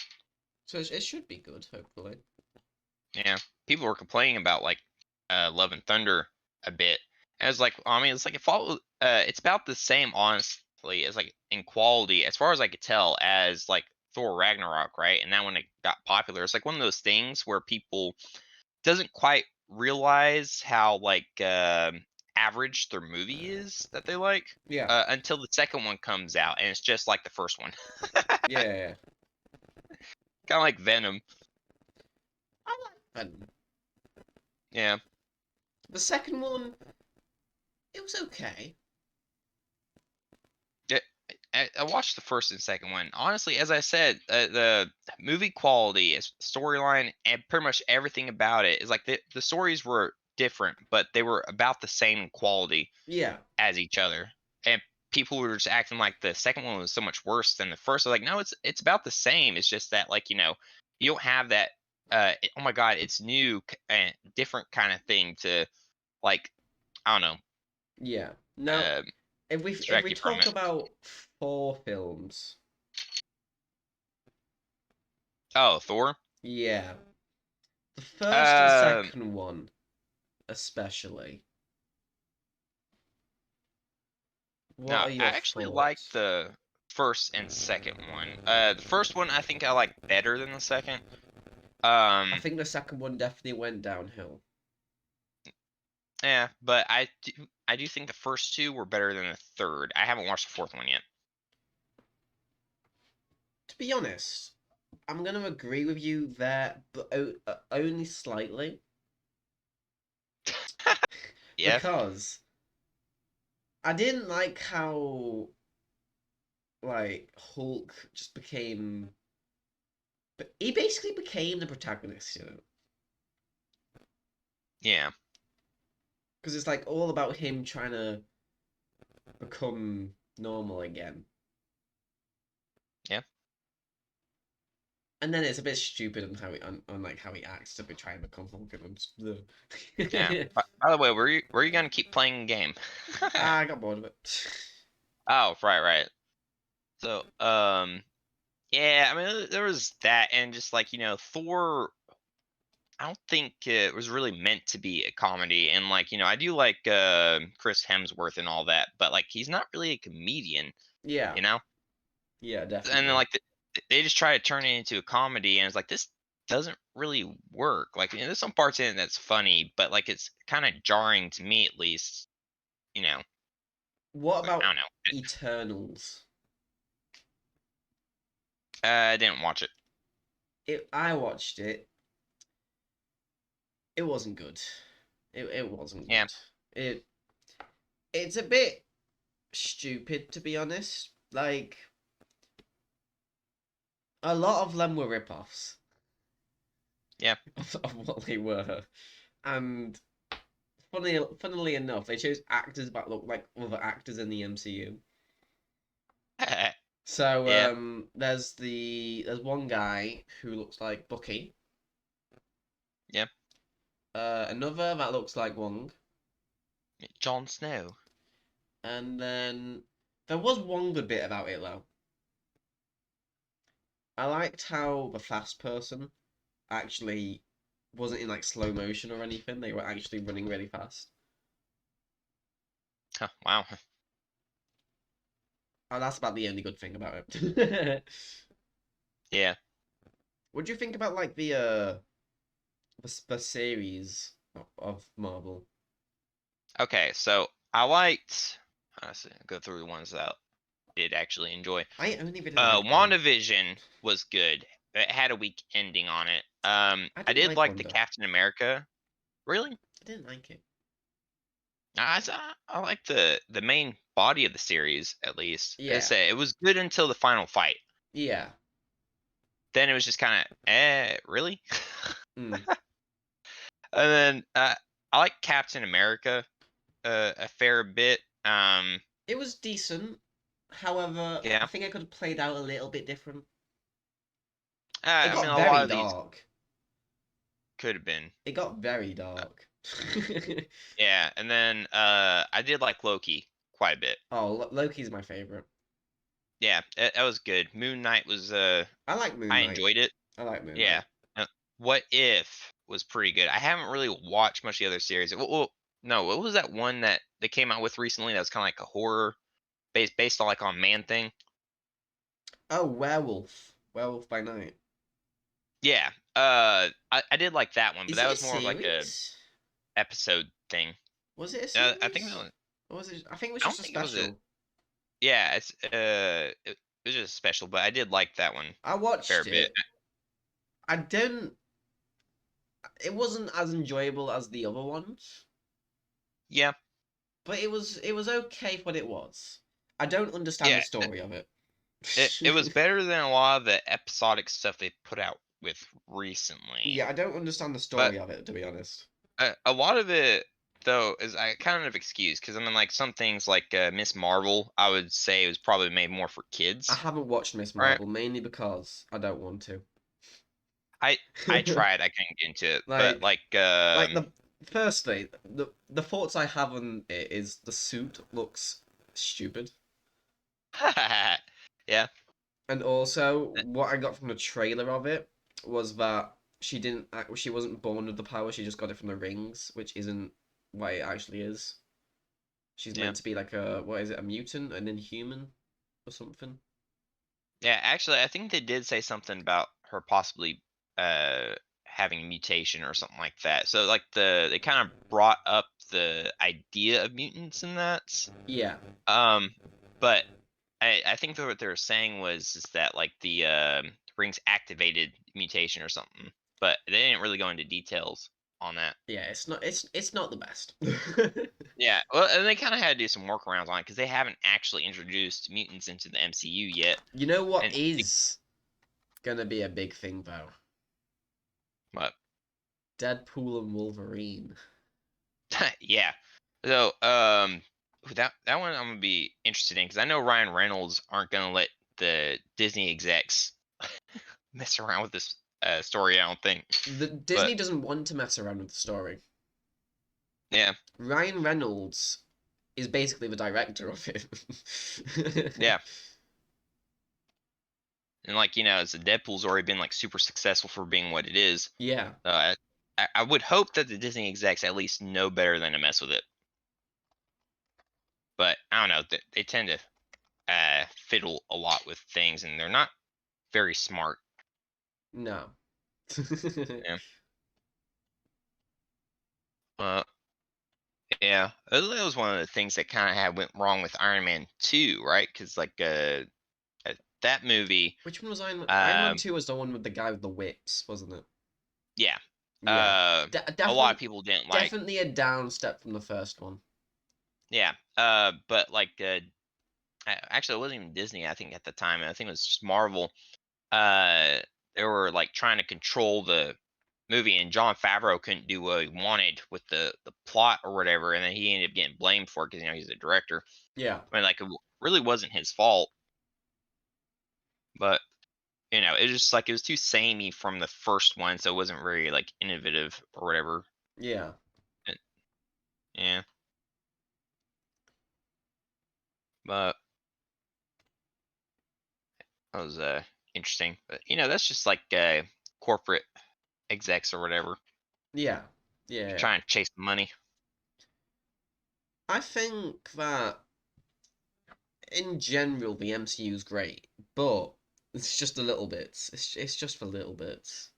So it should be good, hopefully. yeah. People were complaining about like Love and Thunder a bit. And it's like, I mean, it's like it's about the same, honestly, as like in quality, as far as I could tell, as like Thor Ragnarok, right? And then when it got popular, it's like one of those things where people doesn't quite realize how like average their movie is that they like Yeah. until the second one comes out, and it's just like the first one. Yeah. Kind of like Venom. I like Venom. Yeah. The second one, it was okay. Yeah, I watched the first and second one. Honestly, as I said, the movie quality, storyline, and pretty much everything about it is like the stories were different, but they were about the same quality Yeah. as each other. And people were just acting like the second one was so much worse than the first. I was like, no, it's about the same. It's just that like you don't have that. Oh my God, it's new and different kind of thing to like. I don't know. Yeah. Now, Uh, if distract we you from talk it. about 4 films, Oh, Thor. yeah, the first and Um, second one especially. No, What I are your actually like thoughts? the first and second one. The first one I think I like better than the second. I Um, think the second one definitely went downhill. yeah, but I do think the first two were better than the third. I haven't watched the fourth one yet. To be honest, I'm gonna agree with you there, but only slightly Yeah, because I didn't like how like Hulk just became. But he basically became the protagonist, you know, yeah, because it's like all about him trying to become normal again. yeah, And then it's a bit stupid on on like how he acts to be trying to become Hulk. And yeah. I'm By the way, were you gonna keep playing the game? I got bored of it. Oh, right, right. So, yeah, I mean, there was that, and just like Thor. I don't think it was really meant to be a comedy. And like, I do like Chris Hemsworth and all that, but like he's not really a comedian, Yeah, you know? yeah, And then definitely. like they just try to turn it into a comedy and it's like this doesn't really work. Like there's some parts in it that's funny, but like it's kind of jarring to me at least, you know. What But I about don't know. Eternals? I didn't watch it. I watched it. It wasn't good. It wasn't Yeah. good. It it's a bit stupid to be honest. Like a lot of them were rip-offs Yeah. of what they were, and funnily enough, they chose actors that look like other actors in the MCU. So Yeah. there's one guy who looks like Bucky, Yeah. another that looks like Wong, Jon Snow. and then there was one good bit about it though. I liked how the fast person actually wasn't in like slow motion or anything. They were actually running really fast. Huh, wow. And that's about the only good thing about it. Yeah. What do you think about like the series of Marvel? Okay, so I liked. Honestly, I'll go through the ones that I did actually enjoy. I only really like one. WandaVision was good. It had a weak ending on it. I I didn't did like like the Wanda. Captain America. Really? I didn't like it. I like the main body of the series at least. I Yeah, say it was good until the final fight. yeah. Then it was just kind of really. Mm. And then I like Captain America a fair bit. It was decent. However, I Yeah. think I could have played out a little bit different. It I mean got a lot very of these dark. could have been. It got very dark. Yeah, and then I did like Loki quite a bit. Oh, Loki's my favorite. Yeah, that was good. Moon Knight was I like Moon I Knight. enjoyed it. I like Moon Yeah. Knight. What If was pretty good. I haven't really watched much of the other series. No, what was that one that they came out with recently that was kind of like a horror based on like on Man Thing? Oh, Werewolf. Werewolf by Night. Yeah. I did like that one, but Is that it a was more of like a series? episode thing. Was it a I think series? Or was it? I think it was I just don't a think it was a special. yeah, it was just special, but I did like that one I a fair watched bit. it. I don't. it wasn't as enjoyable as the other ones, Yeah, but it was okay for what it was. I don't understand yeah. the story of it. It was better than a lot of the episodic stuff they put out with recently. Yeah, I don't understand the But story of it, to be honest. a lot of it though is I kind of excuse because I mean like some things like Miss Marvel I would say was probably made more for I kids, haven't watched Miss right? Marvel mainly because I don't want to. I tried, I couldn't get into it, but like, the firstly, the thoughts I have on it is the suit looks stupid, yeah, and also what I got from the trailer of it was that she wasn't born with the power. She just got it from the rings, which isn't what it actually is. She's yeah, meant to be like a what is it, a mutant, an inhuman, or something. yeah. Actually, I think they did say something about her possibly uh having a mutation or something like that. So like they kind of brought up the idea of mutants in that. Yeah, Um, but I think that what they were saying was is that like the rings activated mutation or something, but they didn't really go into details on that. yeah. It's not the best. Yeah, well, and they kind of had to do some workarounds on it because they haven't actually introduced mutants into the MCU yet. You know what And is gonna be a big thing though? but Deadpool and Wolverine. yeah, so that one I'm gonna be interested in because I know Ryan Reynolds aren't gonna let the Disney execs mess around with this story. I don't think, The but Disney doesn't want to mess around with the story. yeah, Ryan Reynolds is basically the director of it. yeah. And like it's Deadpool's already been like super successful for being what it is. Yeah, I would hope that the Disney execs at least know better than to mess with it. But I don't know. They tend to fiddle a lot with things, and they're not very smart. no. Yeah. Uh, yeah. That was one of the things that kind of had went wrong with Iron Man 2, right? Because like that movie, Which one was Iron Man? Iron Man um, 2 was the one with the guy with the whips, wasn't it? yeah. Yeah. A lot of Definitely, people didn't like. definitely a down step from the first one. Yeah. But like actually, it wasn't even Disney. I think at the time, I think it was just Marvel. uh they were like trying to control the movie, and John Favreau couldn't do what he wanted with the plot or whatever, and then he ended up getting blamed for it because he's a director. Yeah. I mean, like really wasn't his fault, but it was just like it was too samey from the first one, so it wasn't very like innovative or whatever. Yeah. And- yeah, but that was interesting. But that's just like corporate execs or whatever Yeah. Yeah. trying to chase the money. I think that in general the MCU is great, but it's just the little bits. It's just for little bits.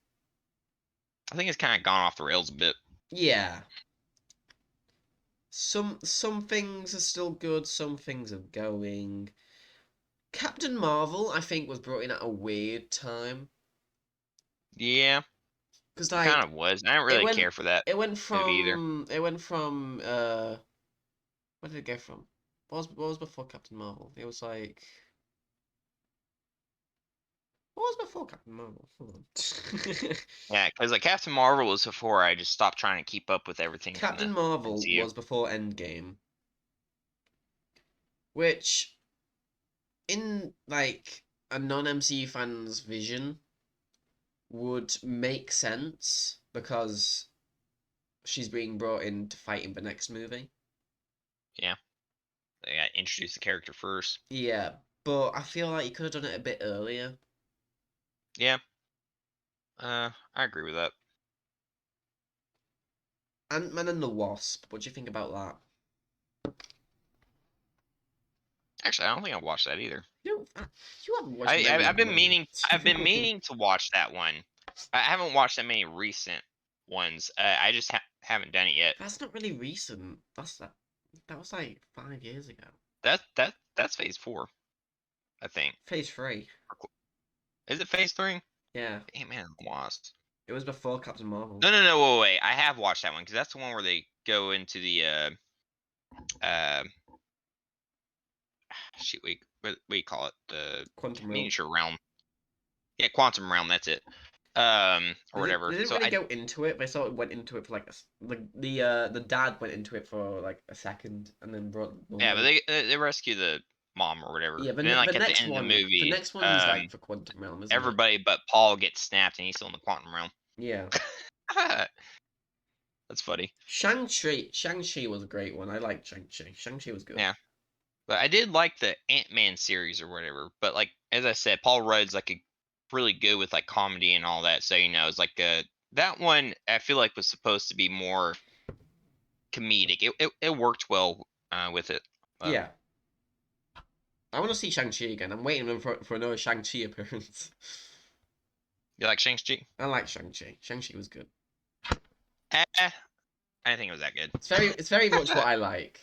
I think it's kind of gone off the rails a bit. Yeah. Some things are still good, some things are going. Captain Marvel, I think, was brought in at a weird time Yeah, because it kind like of was. I didn't it really went care for that it went movie either. from it went from where did it go from? What was before Captain Marvel? It was like what was before Captain Marvel? Hold on. Yeah, because like Captain Marvel was before I just stopped trying to keep up with everything from Captain the Marvel MCU. was before Endgame, which in like a non-MCU fan's vision would make sense because she's being brought in to fight in the next movie. Yeah, they got introduced the character first. Yeah, but I feel like you could have done it a bit earlier. Yeah, I agree with that. Ant-Man and the Wasp, what do you think about that? Actually, I don't think I watched that either. You haven't watched many I've of them, been have you? meaning I've been meaning to watch that one. I haven't watched that many recent ones. I just haven't done it yet. That's not really recent. That was like 5 years ago. That's Phase 4, I think. Phase 3. Is it Phase 3? Yeah. Ant-Man and the Wasp. It was before Captain Marvel. No, wait. I have watched that one because that's the one where they go into the uh, shoot, what do you call it? The Quantum Realm. miniature realm. Yeah, quantum realm. That's it. Or whatever. They didn't So really go into it. They sort of went into it for like the dad went into it for like a second and then brought. yeah, but they rescue the mom or whatever. Yeah, And then like the at the next end of one, the movie, the next one's like for Quantum Realm, isn't it? everybody but Paul gets snapped and he's still in the quantum realm. Yeah. That's funny. Shang-Chi was a great one. I liked Shang-Chi. Shang-Chi was good. Yeah. But I did like the Ant-Man series or whatever. But like as I said, Paul Rudd's like really good with like comedy and all that. So it's like that one I feel like was supposed to be more comedic. It worked well with it. Yeah. I want to see Shang-Chi again. I'm waiting for another Shang-Chi appearance. You like Shang-Chi? I like Shang-Chi. Shang-Chi was good. I didn't think it was that good. It's very much what I like.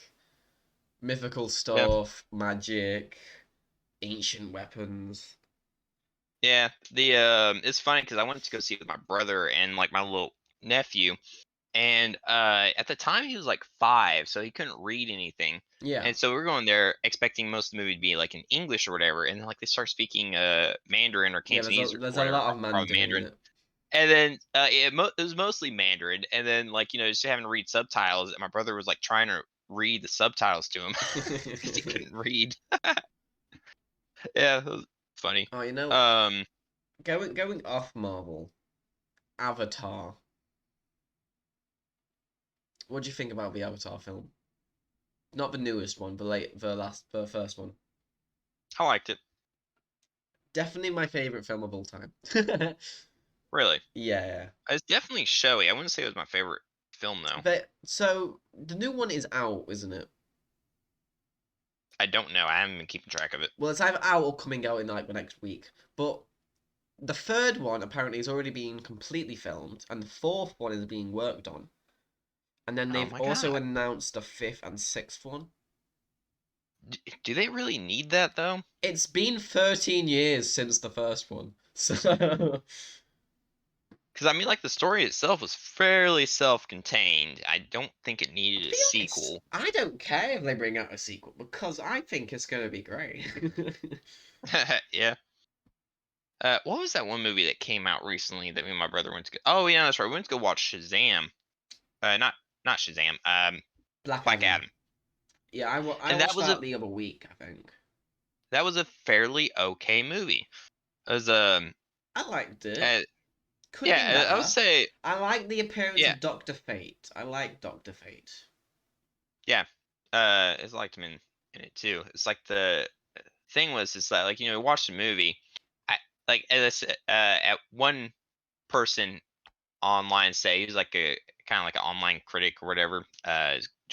Mythical stuff, magic, ancient weapons. Yeah, it's funny because I went to go see it with my brother and like my little nephew, and at the time he was like 5, so he couldn't read anything. Yeah. And so we're going there expecting most of the movie to be like in English or whatever, and then like they start speaking Mandarin or Cantonese there's or whatever, a lot of probably Mandarin in it. And then it was mostly Mandarin, and then like just having to read subtitles, and my brother was like trying to read the subtitles to him because he couldn't read. Yeah, it was funny. Oh, going off Marvel, Avatar. What do you think about the Avatar film? Not the newest one, the first one. I liked it. Definitely my favorite film of all time. Really? Yeah. It's definitely showy. I wouldn't say it was my favorite film though. But so the new one is out, isn't it? I don't know. I haven't been keeping track of it. Well, it's either out or coming out in like the next week. But the third one apparently is already being completely filmed, and the fourth one is being worked on. And then they've also announced a fifth and sixth one. Do they really need that though? It's been 13 years since the first one, so. Because I mean, like the story itself was fairly self-contained. I don't think it needed a sequel. I don't care if they bring out a sequel because I think it's gonna be great. Yeah. What was that one movie that came out recently that me and my brother went to go? Oh yeah, that's right. We went to go watch Shazam. Not Shazam. Black Adam. Yeah, I watched that the other week. I think that was a fairly okay movie. It was I liked it. I would say I like the appearance of Dr. Fate. I like Dr. Fate. Yeah, I liked him in it too. It's like the thing is that like we watched the movie. Like as I said, at one person online say he's like a kind of like an online critic or whatever,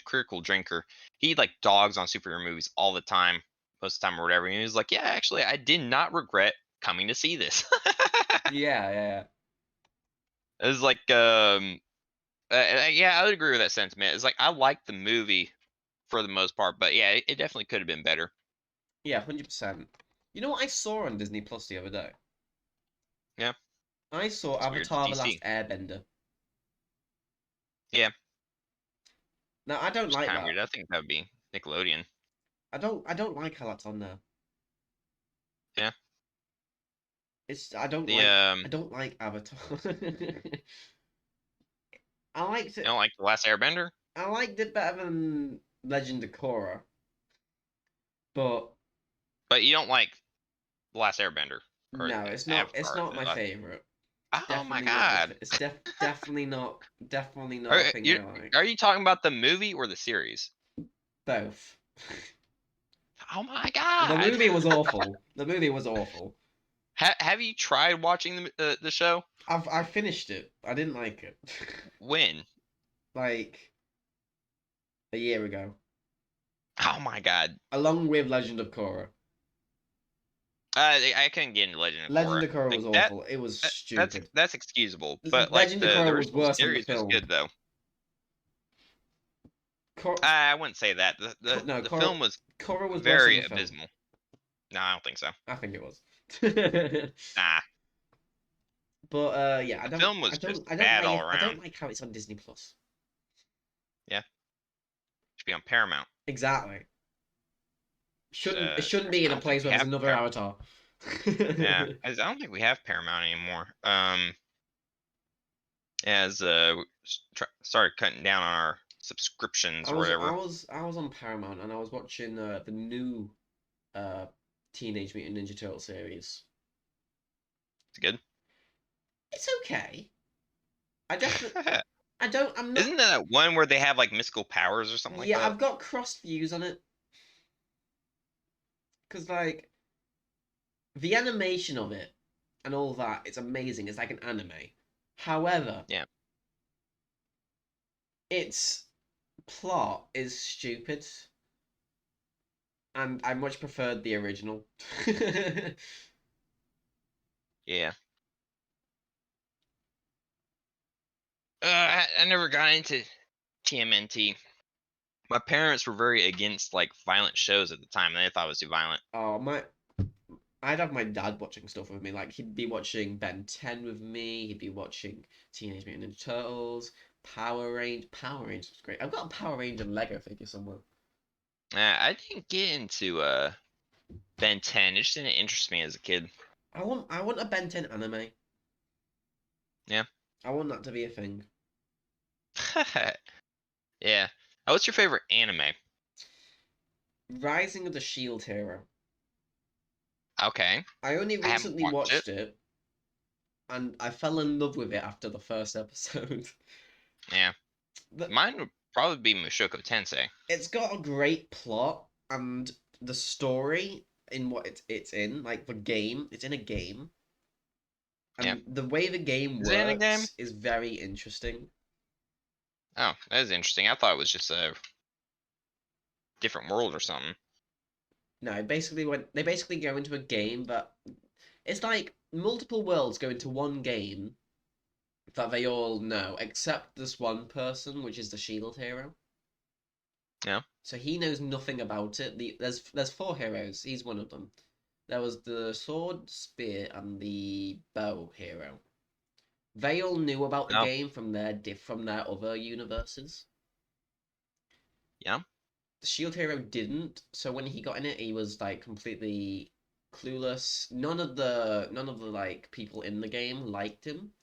critical drinker. He like dogs on superhero movies all the time, most of the time or whatever. And he was like, yeah, actually, I did not regret coming to see this. Yeah. It was like, yeah, I would agree with that sentiment. It's like I liked the movie for the most part, but yeah, it definitely could have been better. Yeah, 100%. You know what I saw on Disney Plus the other day? Yeah. I saw Avatar: The Last Airbender. Yeah. Now I don't like that. Weird. I think that would be Nickelodeon. I don't like how that's on there. Yeah. I don't like Avatar. I liked it. You don't like The Last Airbender? I liked it better than Legend of Korra. But you don't like The Last Airbender? No, it's not. It's not my favorite. Oh my god! It's definitely not. Definitely not. Are you talking about the movie or the series? Both. Oh my god! The movie was awful. The movie was awful. Have you tried watching the show? I finished it. I didn't like it. When? Like a year ago. Oh my god! Along with Legend of Korra. I couldn't get into Legend of Korra. Legend of Korra was awful. It was stupid. That's excusable. But Legend like of Korra the was worse series than the film. was good though. I wouldn't say that. The film was Korra was very worse than the abysmal. No, I don't think so. I think it was. Nah. But yeah, The film was I just don't, I don't bad all like, I don't around. like how it's on Disney Plus. Yeah, should be on Paramount. Exactly. It shouldn't Actually, be I in a don't think place we where there's have another Avatar. Yeah, I don't think we have Paramount anymore. As we started cutting down on our subscriptions or whatever. I was on Paramount and I was watching the new uh Teenage Mutant Ninja Turtle series. It's good. It's okay. I definitely I don't I'm not Isn't that one where they have like mystical powers or something like Yeah, that? I've got crossed views on it. Because like the animation of it and all that, it's amazing. It's like an anime. However, Yeah. its plot is stupid, and I much preferred the original. Yeah. I never got into TMNT. My parents were very against like violent shows at the time. They thought it was too violent. Oh my! I'd have my dad watching stuff with me. Like he'd be watching Ben 10 with me. He'd be watching Teenage Mutant Ninja Turtles, Power Rangers. Power Rangers was great. I've got a Power Ranger Lego figure somewhere. I didn't get into Ben 10. It just didn't interest me as a kid. I want a Ben 10 anime. Yeah. I want that to be a thing. Yeah. What's your favorite anime? Rising of the Shield Hero. Okay. I only I haven't recently watched it. watched it, and I fell in love with it after the first episode. Yeah. The- Mine would probably be Mushoku Tensei. it's got a great plot, and the story in what it's in, like the game, it's in a game, Yeah. and the way the game Is it in a game? works is very interesting. Oh, that is interesting. I thought it was just a different world or something. No, they basically go into a game, but it's like multiple worlds go into one game that they all know, except this one person, which is the Shield Hero. Yeah. So he knows nothing about it. There's four heroes. He's one of them. There was the sword, spear, and the bow hero. They all knew about the No. game from their other universes. Yeah. The Shield Hero didn't. So when he got in it, he was like completely clueless. None of the like people in the game liked him.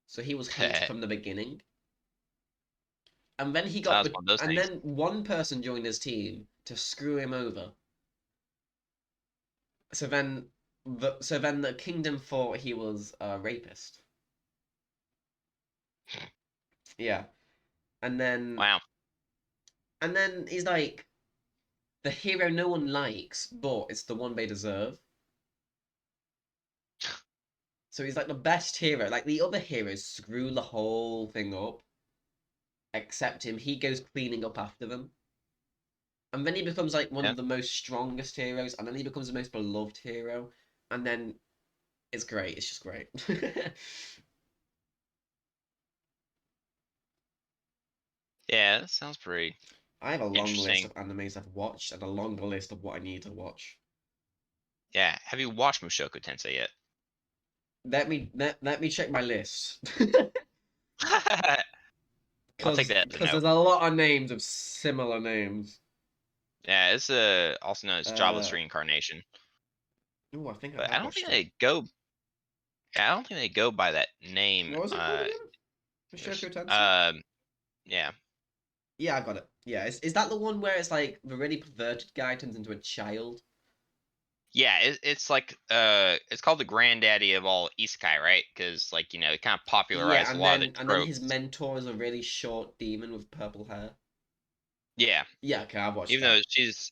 So he was hated from the beginning. And then That's one of those and things. then one person joined his team to screw him over. So then the kingdom thought he was a rapist. Yeah. And then Wow. and then he's like the hero no one likes, but it's the one they deserve. So he's like the best hero. Like the other heroes screw the whole thing up. Except him, he goes cleaning up after them. And then he becomes like one Yeah. of the most strongest heroes, and then he becomes the most beloved hero, and then it's great. It's just great. Yeah, that sounds pretty I have a long list interesting. of animes I've watched and a longer list of what I need to watch. Yeah. Have you watched Mushoku Tensei yet? Let me check my list. I'll take that as a Because no. there's a lot of names of similar names. Yeah, it's also known as Jobless Uh, Reincarnation. oh, I think I But I have don't think watched it. they go. Yeah, I don't think they go by that name. What was it called again? Mushoku Tensei? Yeah. Yeah, I got it. Yeah, is that the one where it's like the really perverted guy turns into a child? Yeah, it's like it's called the granddaddy of all isekai, right? Because like it kind of Yeah, popularized a lot of the and then his tropes. mentor is a really short demon with purple hair. Yeah, Yeah, okay, I've watched even that. though she's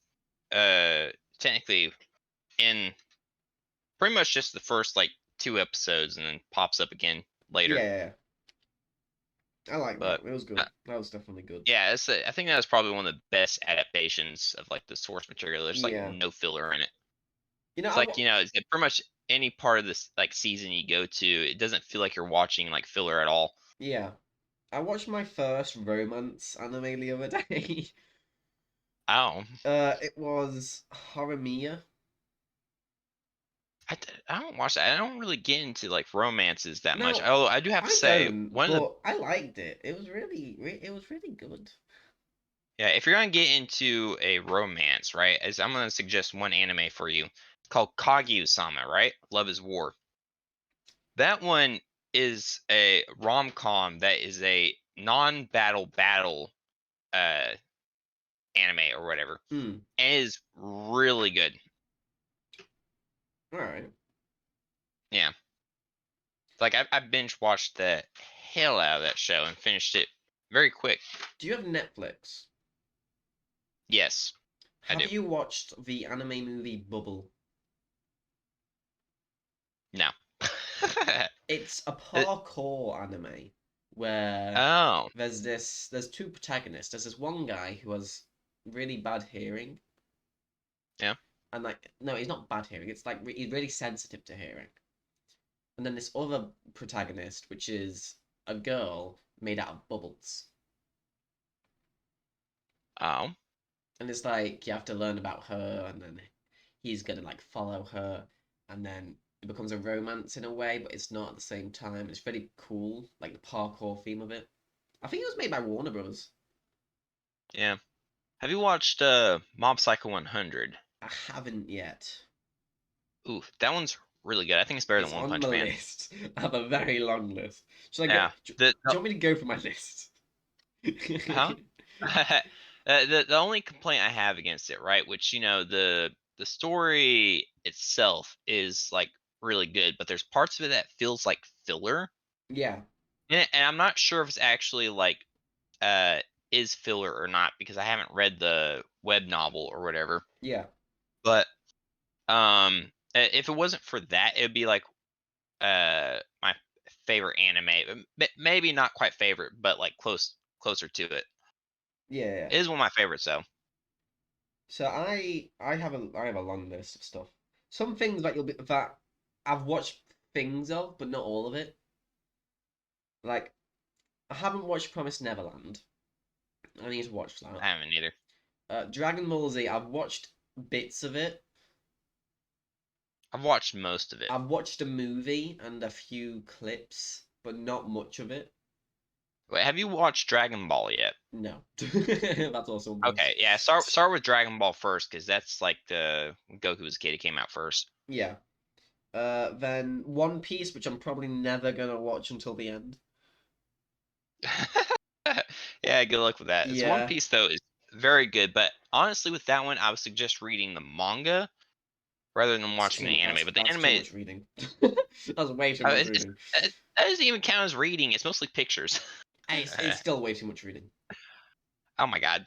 technically in pretty much just the first like 2 episodes and then pops up again later. Yeah. I like But that. It was good. That was definitely good. yeah, I think that's probably one of the best adaptations of like the source material. There's like Yeah. no filler in it. You know, It's like it's pretty much any part of this like season you go to, it doesn't feel like you're watching like filler at all. yeah. I watched my first romance anime the other day. Oh, It was Horimiya. I don't watch that. I don't really get into like romances that much. No, Although I do have to I say, don't, one of the but I liked it. It was really good. yeah, if you're gonna get into a romance, right? As I'm gonna suggest one anime for you. It's called Kaguya-sama, right? Love is War. That one is a rom-com that is a non-battle battle uh anime or whatever. Hmm. And it is really good. All right. Yeah. Like I binge watched the hell out of that show and finished it very quick. Do you have Netflix? Yes, I Have do. you watched the anime movie Bubble? No. It's a It- parkour anime where oh, there's two protagonists. There's this one guy who has really bad hearing, yeah. and like no, he's not bad hearing. It's like he's really sensitive to hearing. And then this other protagonist, which is a girl made out of bubbles. Oh, And it's like you have to learn about her, and then he's gonna like follow her, and then it becomes a romance in a way, but it's not at the same time. It's really cool, like the parkour theme of it. I think it was made by Warner Bros. yeah. Have you watched Mob Psycho 100? I haven't yet. Ooh, that one's really good. I think it's better than It's One on Punch the Man. list. I have a very long list. Should I go? Yeah. Do The, you want me to go for my list? huh? The only complaint I have against it, right? Which the story itself is like really good, but there's parts of it that feels like filler, Yeah, and I'm not sure if it's actually like uh is filler or not because I haven't read the web novel or whatever. yeah, But if it wasn't for that, it would be like my favorite anime. Maybe not quite favorite, but like closer to it. yeah, yeah. It is one of my favorites though. So I have a long list of stuff. Some things that that I've watched things of, but not all of it. Like I haven't watched Promised Neverland. I need to watch that. I haven't either. Dragon Ball Z. I've watched bits of it. I've watched most of it. I've watched a movie and a few clips, but not much of it. Wait, have you watched Dragon Ball yet? No, that's also on the Okay, list. yeah. Start with Dragon Ball first, because that's like the Goku was a kid. It came out first. Yeah. Then One Piece, which I'm probably never gonna watch until the end. Yeah, good luck with that. This One Yeah. Piece though is very good, but honestly, with that one, I would suggest reading the manga rather than watching the anime. But the That's too anime, much reading. That's way too much reading. that doesn't even count as reading. It's mostly pictures. It's still way too much reading. Oh my god,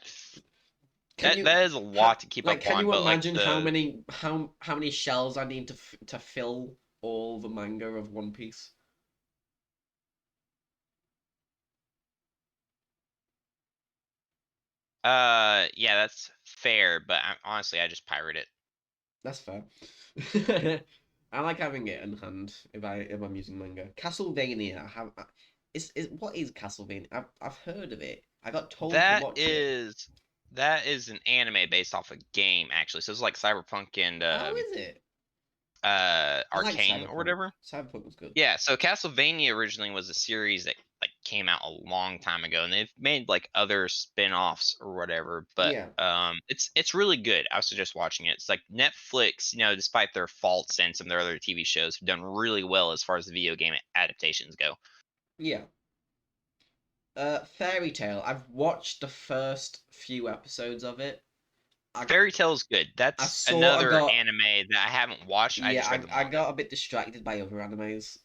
Can you that is a lot to keep like? up Can on. you But like imagine the how many shells I need to fill all the manga of One Piece? yeah, that's fair. But honestly, I just pirate it. That's fair. I like having it in hand if I'm using manga. Castlevania, is what is Castlevania? I've heard of it. I got told to That watch it. is that is an anime based off a game actually. So it's like Cyberpunk and Oh, is it? I like Arcane or Cyberpunk. whatever. Cyberpunk was good. Yeah, so Castlevania originally was a series that like came out a long time ago, and they've made like other spin-offs or whatever. But Yeah, it's really good. I would suggest watching it. It's like Netflix, despite their faults and some of their other TV shows, have done really well as far as the video game adaptations go. yeah. Fairy Tale. I've watched the first few episodes of it. I Fairy Tail's good. I That's sort of another got anime that I haven't watched. I yeah. just read the I manga. got a bit distracted by other animes.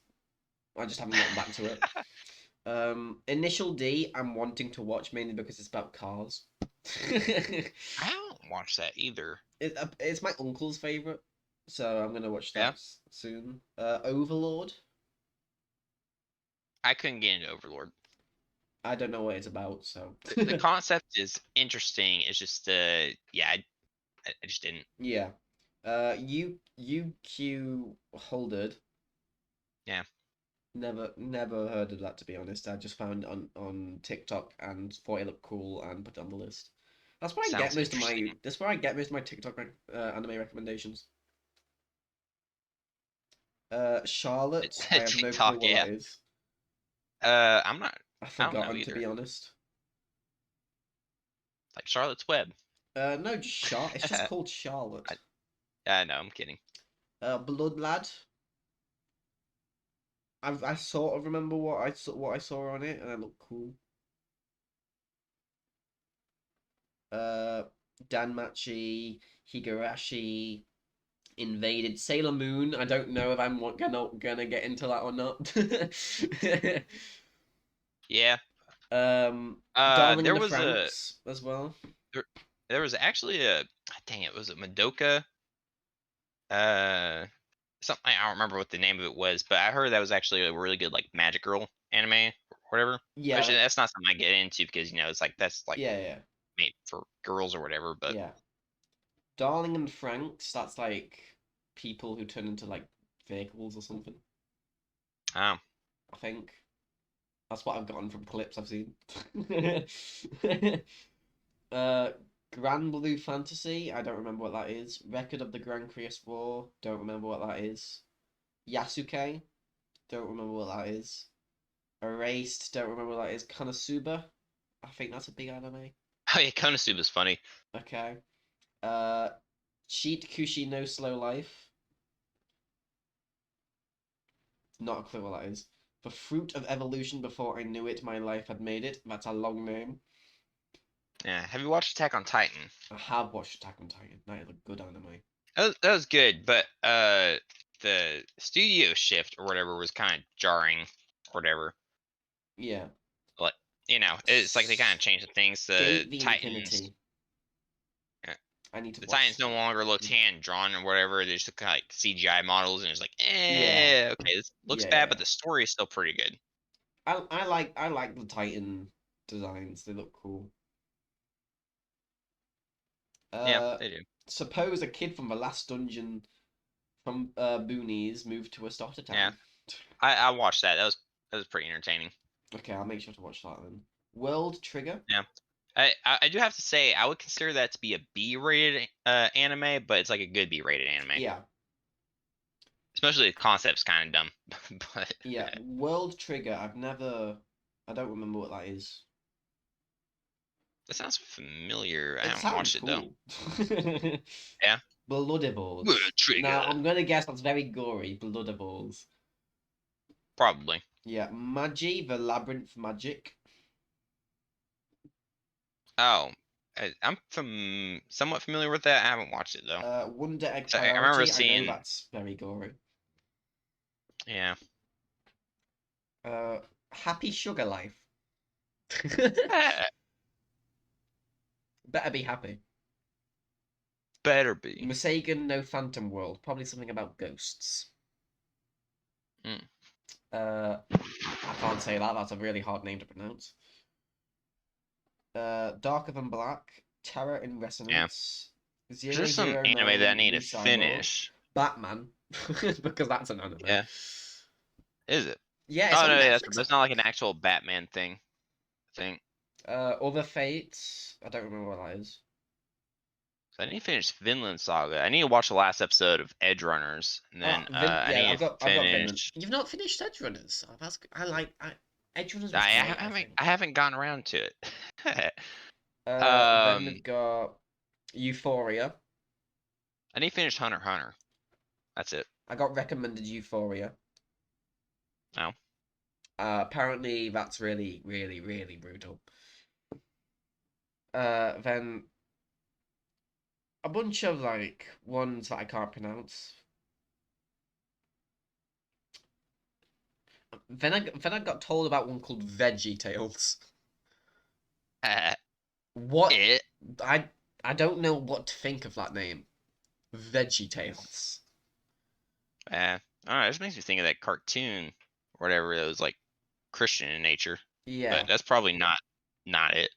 I just haven't gotten back to it. Initial D, I'm wanting to watch mainly because it's about cars. I haven't watched that either. It's my uncle's favorite, so I'm gonna watch Yeah. that soon. Overlord. I couldn't get into Overlord. I don't know what it's about, so The concept is interesting. It's just yeah, I just didn't. yeah. UQ Holdered. Yeah. Never heard of that, to be honest. I just found it on TikTok and thought it looked cool and put it on the list. That's where I get Sounds most of my interesting. that's where I get most of my TikTok anime recommendations. Charlotte. I have no clue TikTok, what yeah. that is. I'm not. I've I don't know forgotten, to either. be honest. Like Charlotte's Web. No, just It's just called Charlotte. I know. I'm kidding. Blood Lad. I sort of remember what I saw on it, and it looked cool. Danmachi, Higurashi, Invaded, Sailor Moon. I don't know if I'm gonna get into that or not. Yeah. Darling in There the was Franxx as well. there, there was actually a dang it, was it Madoka? Uh, something I don't remember what the name of it was, but I heard that was actually a really good like Magic Girl anime or whatever. Yeah, Which that's not something I get into because it's like that's like yeah. made for girls or whatever. But Yeah. Darling and Franks, that's like people who turn into like vehicles or something. oh, I think. That's what I've gotten from clips I've seen. Grand Blue Fantasy, I don't remember what that is. Record of the Grand Creus War, don't remember what that is. Yasuke, don't remember what that is. Erased, don't remember what that is. Konosuba, I think that's a big anime. oh yeah, Konosuba's funny. Okay. Cheat Kushi no Slow Life. Not a clue what that is. The Fruit of Evolution Before I Knew It, My Life Had Made It. That's a long name. Yeah, have you watched Attack on Titan? I have watched Attack on Titan. That is a good anime. That was good, but the studio shift or whatever was kind of jarring, or whatever. Yeah. Like it's like they kind of changed the things. The Skate the Titans, Infinity. yeah, I need to the watch Titans no Skate. longer looked hand drawn or whatever. They just look kind of like CGI models, and it's like, Yeah. okay, this looks bad, Yeah. but the story is still pretty good. I like the Titan designs. They look cool. Yeah, they do. Suppose a kid from the last dungeon from Boonies moved to a starter Yeah, town. I watched that. That was pretty entertaining. Okay, I'll make sure to watch that then. World Trigger. Yeah. I do have to say I would consider that to be a B-rated anime, but it's like a good B-rated anime. Yeah. Especially the concept's kind of dumb, but Yeah. World Trigger. I don't remember what that is. that sounds familiar. I It haven't sounds watched it though. cool. Yeah. Bloodables. Trigger. Now I'm gonna guess that's very gory. Bloodables. Probably. Yeah, Magi, the Labyrinth Magic. Oh, I'm somewhat familiar with that. I haven't watched it though. Wonder Egg So I remember Priority. I know seeing. that's very gory. Yeah. Happy Sugar Life. Better be happy. Better be. Masagan No Phantom World. Probably something about ghosts. Mm. I can't say that. That's a really hard name to pronounce. Darker Than Black. Terror in Resonance. There's some anime that I need to Cyborg, finish. Batman. Because that's an anime. Yeah. Is it? Yeah, it's Oh on no, yeah, Netflix. that's not like an actual Batman thing. I think. Other Fates. I don't remember what that is. So I need to finish Vinland Saga. I need to watch the last episode of Edge Runners, and then I need to I've got Vinland. finish. You've not finished Edge Runners. Edge Runners was I great, I haven't gotten around to it. Then we've got Euphoria. I need to finish Hunter x Hunter. That's it. I got recommended Euphoria. Oh. Apparently that's really, really, really brutal. Then a bunch of like ones that I can't pronounce. Then I got told about one called Veggie Tales. What? It. I don't know what to think of that name. Veggie Tales. I don't know. It just makes me think of that cartoon, or whatever. That was like Christian in nature. Yeah. But that's probably not it.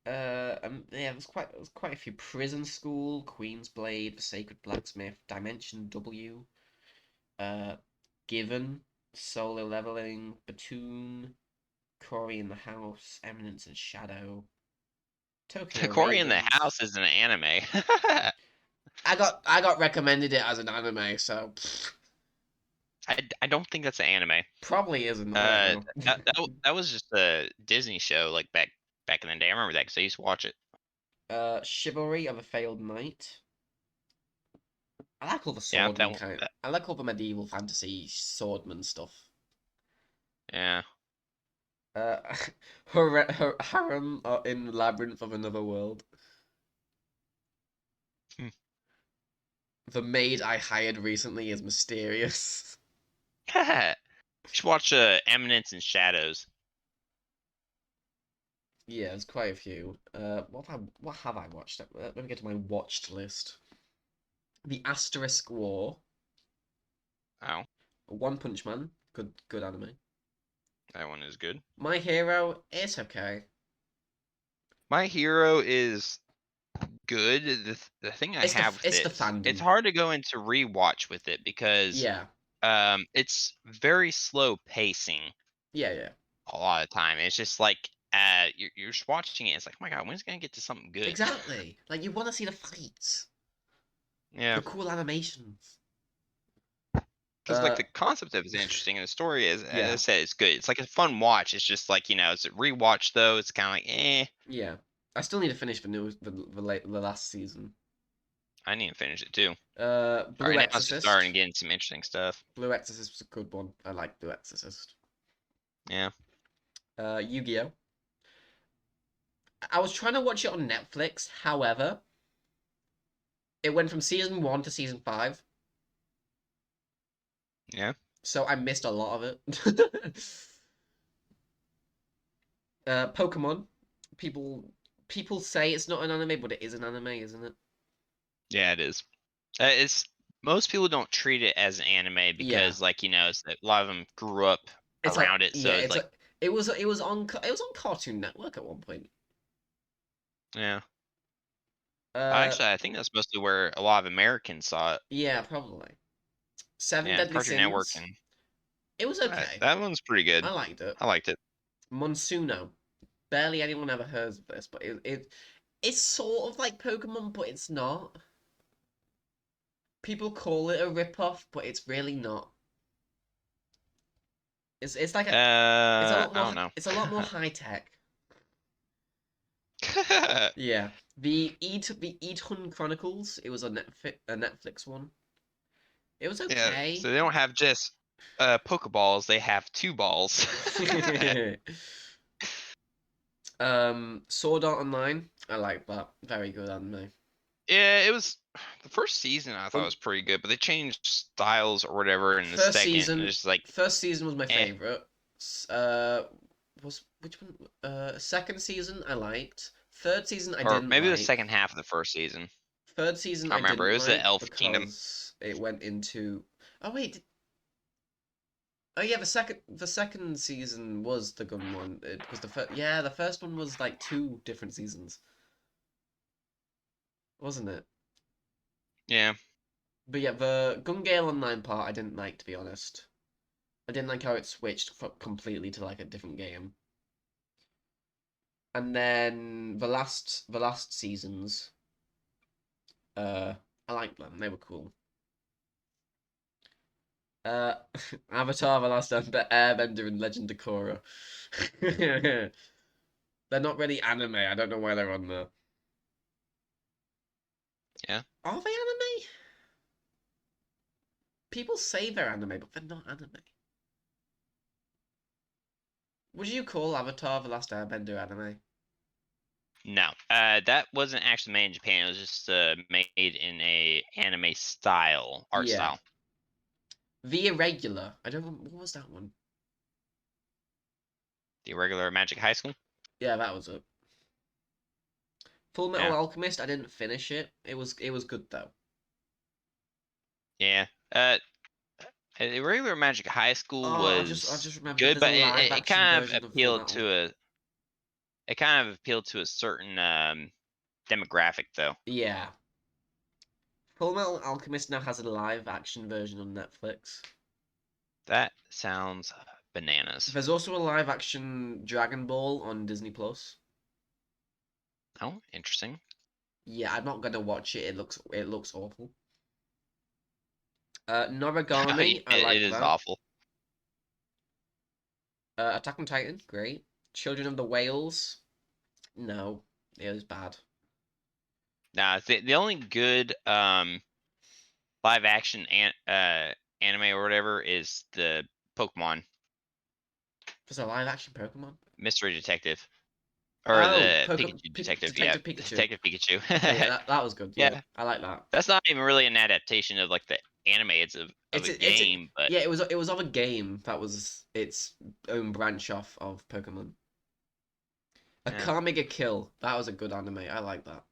Yeah, there's quite a few. Prison School, Queen's Blade, The Sacred Blacksmith, Dimension W, Given, Solo Leveling, Batoon, Cory in the House, Eminence and Shadow, Tokyo Cory in the Ravens. House is an anime. I got recommended it as an anime, so I don't think that's an anime. probably isn't. I don't That was just a Disney show like back in the day. I remember that because I used to watch it. know. Chivalry of a Failed Knight. I like all the Yeah, swordman kind. I like all the medieval fantasy swordman stuff. yeah. Uh, harem in Labyrinth of Another World. Hmm. The maid I hired recently is mysterious. You should watch Eminence and Shadows. Yeah, there's quite a few. What have I watched? Let me get to my watched list. The Asterisk War. Oh, One Punch Man. Good anime. that one is good. My Hero. It's okay. My Hero is good. The thing I have with It's it, the fandom. it's hard to go into rewatch with it because Yeah. it's very slow pacing Yeah. a lot of the time. It's just like you're just watching it. It's like, oh my god, when's it gonna get to something good? Exactly. Like you want to see the fights, Yeah, the cool animations. because like the concept of it is interesting, and the story is, as I Yeah. said, it's good. It's like a fun watch. It's just like it's a rewatch though. It's kind of like Yeah. I still need to finish the last season. I need to finish it too. Blue Right now it's just starting Exorcist. to get into some interesting stuff. Blue Exorcist was a good one. I like Blue Exorcist. Yeah. Yu-Gi-Oh! I was trying to watch it on Netflix, however, it went from season 1 to season 5, Yeah. so I missed a lot of it. Pokemon. People say it's not an anime, but it is an anime, isn't it? Yeah, it is. It's most people don't treat it as an anime because, like, a lot of them grew up It's like around it, so it's like, it was on Cartoon Network at one point. yeah. Uh, Actually, I think that's mostly where a lot of Americans saw it. yeah, probably. Seven Yeah, Deadly Cartoon Network, Sins. and It was okay. that one's pretty good. I liked it. I liked it. Monsuno. Barely anyone ever heard of this, but it's sort of like Pokemon, but it's not. People call it a rip-off, but it's really not. It's like it's a lot I more don't know. it's a lot more high tech. Yeah. The Eat Chronicles, it was a Netflix one. It was Yeah, okay. so they don't have just Pokeballs; they have two balls. Sword Art Online, I like that. Very good anime. Yeah, it was the first season. I thought was pretty good, but they changed styles or whatever in the second. And it's just like, First season was my eh. favorite. Was which one? Second season I liked. Third season I Or didn't maybe the like. second half of the first season. Third season I I remember. It didn't was the like Elf Kingdom. because it went into. Oh wait. Oh yeah, the second season was the gun one. Because the first one was like 2 different seasons, wasn't it? Yeah. But yeah, the Gun Gale Online part I didn't like, to be honest. I didn't like how it switched completely to like a different game. And then the last seasons, I liked them. They were cool. Uh, Avatar: The Last Airbender and Legend of Korra. They're not really anime. I don't know why they're on there. Yeah. Are they anime? People say they're anime, but they're not anime. Would you call Avatar: The Last Airbender anime? No, that wasn't actually made in Japan. It was just made in a anime style, art Yeah. style. The Irregular. I don't. What was that one? The Irregular Magic High School. Yeah, that was it. Full Metal Yeah. Alchemist. I didn't finish it. It was good though. Yeah. The Irregular Magic High School Oh, I just was remembered good, there's but a live it action kind of version of Full appealed Metal. to a certain demographic though. Yeah. Full Metal Alchemist now has a live action version on Netflix. That sounds bananas. There's also a live action Dragon Ball on Disney Plus. Oh, interesting. Yeah, I'm not gonna watch it. It looks awful. Noragami, I It like is that. awful. Attack on Titan, great. Children of the Whales, no, it was bad. Nah, the only good live action anime or whatever is the Pokemon Was a live action Pokemon? Mystery Detective or Oh, the Pikachu Detective. Yeah, Detective Pikachu. Detective Pikachu. Okay, yeah, that was good. Yeah, Yeah, I like that. that's not even really an adaptation of like the anime. It's of a It's game, but yeah, it was of a game that was its own branch off of Pokemon. A yeah, Kamiga Kill, that was a good anime. I like that.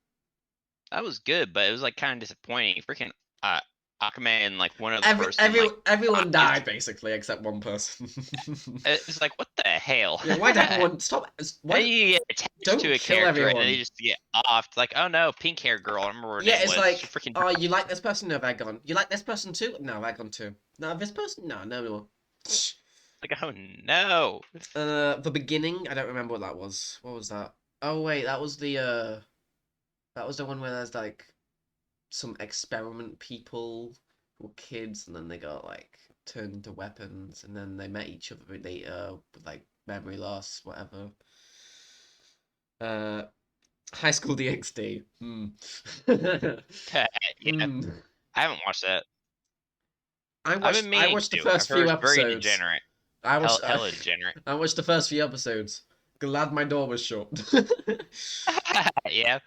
that was good. But it was like kind of disappointing. Freaking uh, Akame and like one other person like Everyone dies. died basically except one person. It's like what the hell? Yeah, why'd everyone stop? How do Why you get attached to don't a kill character and then they everyone? just get off? It's like, oh no, pink hair girl. I remember what her Yeah, name it's was. She like, freaking oh, you like this person? No, they're gone. You like this person too? No, they're gone too. No, this person? No, no more. like, oh no. The beginning. I don't remember what that was. What was that? Oh wait, that was the one where there's like some experiment people who were kids, and then they got like turned into weapons, and then they met each other later with like memory loss, whatever. Uh, High School DxD. Hmm. Yeah, Hmm. I haven't watched that. I've been I meaning watched the to. I've first heard few it's very episodes. degenerate. I Hell, watched hella degenerate. I watched the first few episodes. Glad my door was shut. Yeah,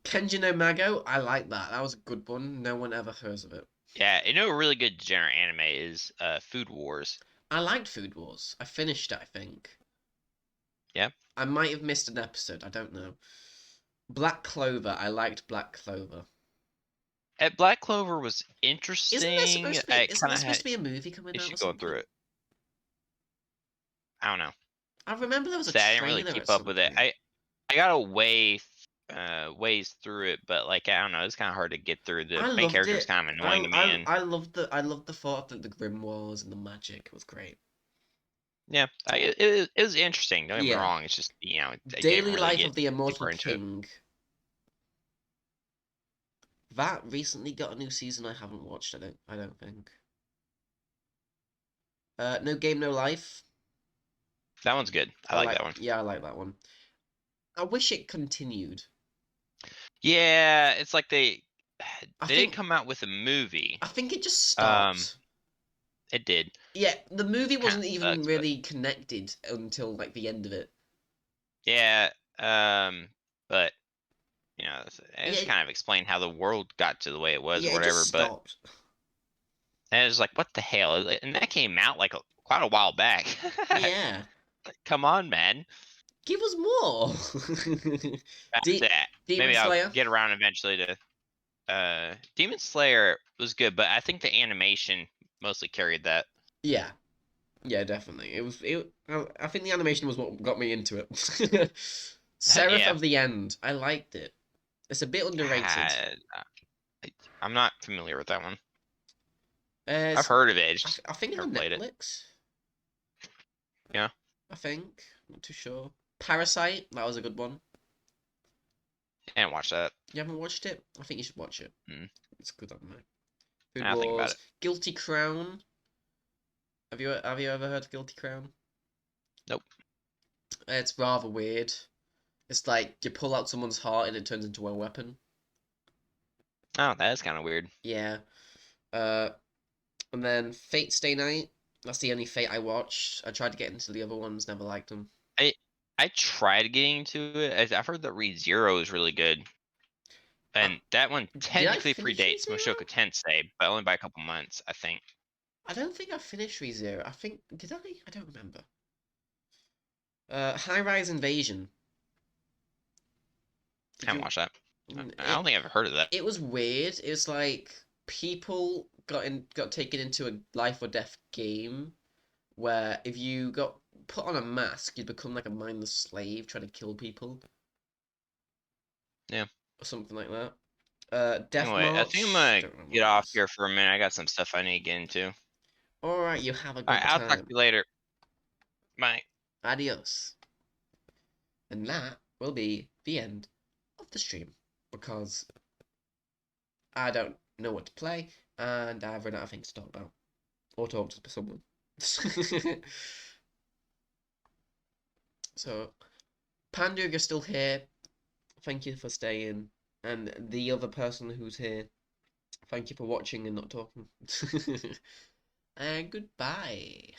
Kenji no Mago, I like that. That was a good one. No one ever hears of it. yeah. You know, a really good degenerate anime is Food Wars. I liked Food Wars. I finished it, I think. Yeah, I might have missed an episode. I don't know. Black Clover. I liked Black Clover. Black Clover was Isn't there interesting. supposed to be? I Isn't kind there of supposed had to be a movie coming out or issue going through something? it. I don't know. I remember there was a So I didn't really trailer keep at up some with it. point. I got a ways through it, but like I don't know, it's kind of hard to get through. The I main loved character is it. kind of annoying to me, and I loved the thought of the grimoires and the magic. It was great. yeah, it was interesting. Don't get me Yeah. wrong. It's just I didn't Daily really Life get of the Immortal super into it. King. That recently got a new season I haven't watched, I don't think. No Game No Life. That one's good. I like that one. Yeah, I like that one. I wish it continued. Yeah, it's like I they didn't think come out with a movie. I think it just Um, stopped. it did. Yeah, the movie Kind wasn't of even sucks, but really connected until like the end of it. yeah. But Yeah, it's kind of explained how the world got to the way it was yeah, or it whatever. just But stopped. and it was like, what the hell? And that came out like quite a while back. Yeah, Come on, man. give us more. After that, Demon maybe I'll Slayer. get around eventually to. Demon Slayer was good, but I think the animation mostly carried that. Yeah, yeah, definitely. It was. I think the animation was what got me into it. Seraph Yeah. of the End. I liked it. It's a bit underrated. I'm not familiar with that one. I've It's, heard of it. Just I think it's never on played it. Netflix. Yeah. I think. Not too sure. Parasite. That was a good one. I didn't watch that. You haven't watched it? I think you should watch it. Mm. It's good on there. Food I'll think about Wars. it. Guilty Crown. Have you ever heard of Guilty Crown? Nope. It's rather weird. It's like you pull out someone's heart and it turns into a weapon. Oh, that is kind of weird. Yeah. And then Fate Stay Night. That's the only Fate I watched. I tried to get into the other ones, never liked them. I tried getting into it. I've heard that ReZero is really good. And that one I technically finish predates ReZero? Mushoku Tensei, but only by a couple months, I think. I don't think I finished ReZero. I think did I? I don't remember. High Rise Invasion. Did Haven't you? watched that. Mm, I don't think I've heard of that. It was weird. It was like people got taken into a life or death game where if you got put on a mask, you'd become like a mindless slave trying to kill people. Yeah. Or something like that. Death Anyway, I March. think I'm gonna Don't remember get what it off was. here for a minute. I got some stuff I need to get into. All right, you have a Alright, good I'll talk to time. you later. Bye. Adios. And that will be the end of the stream. because I don't know what to play, and I've run out of things to talk about. Or talk to someone. So, Panda, you're still here. Thank you for staying. And the other person who's here, thank you for watching and not talking. And goodbye.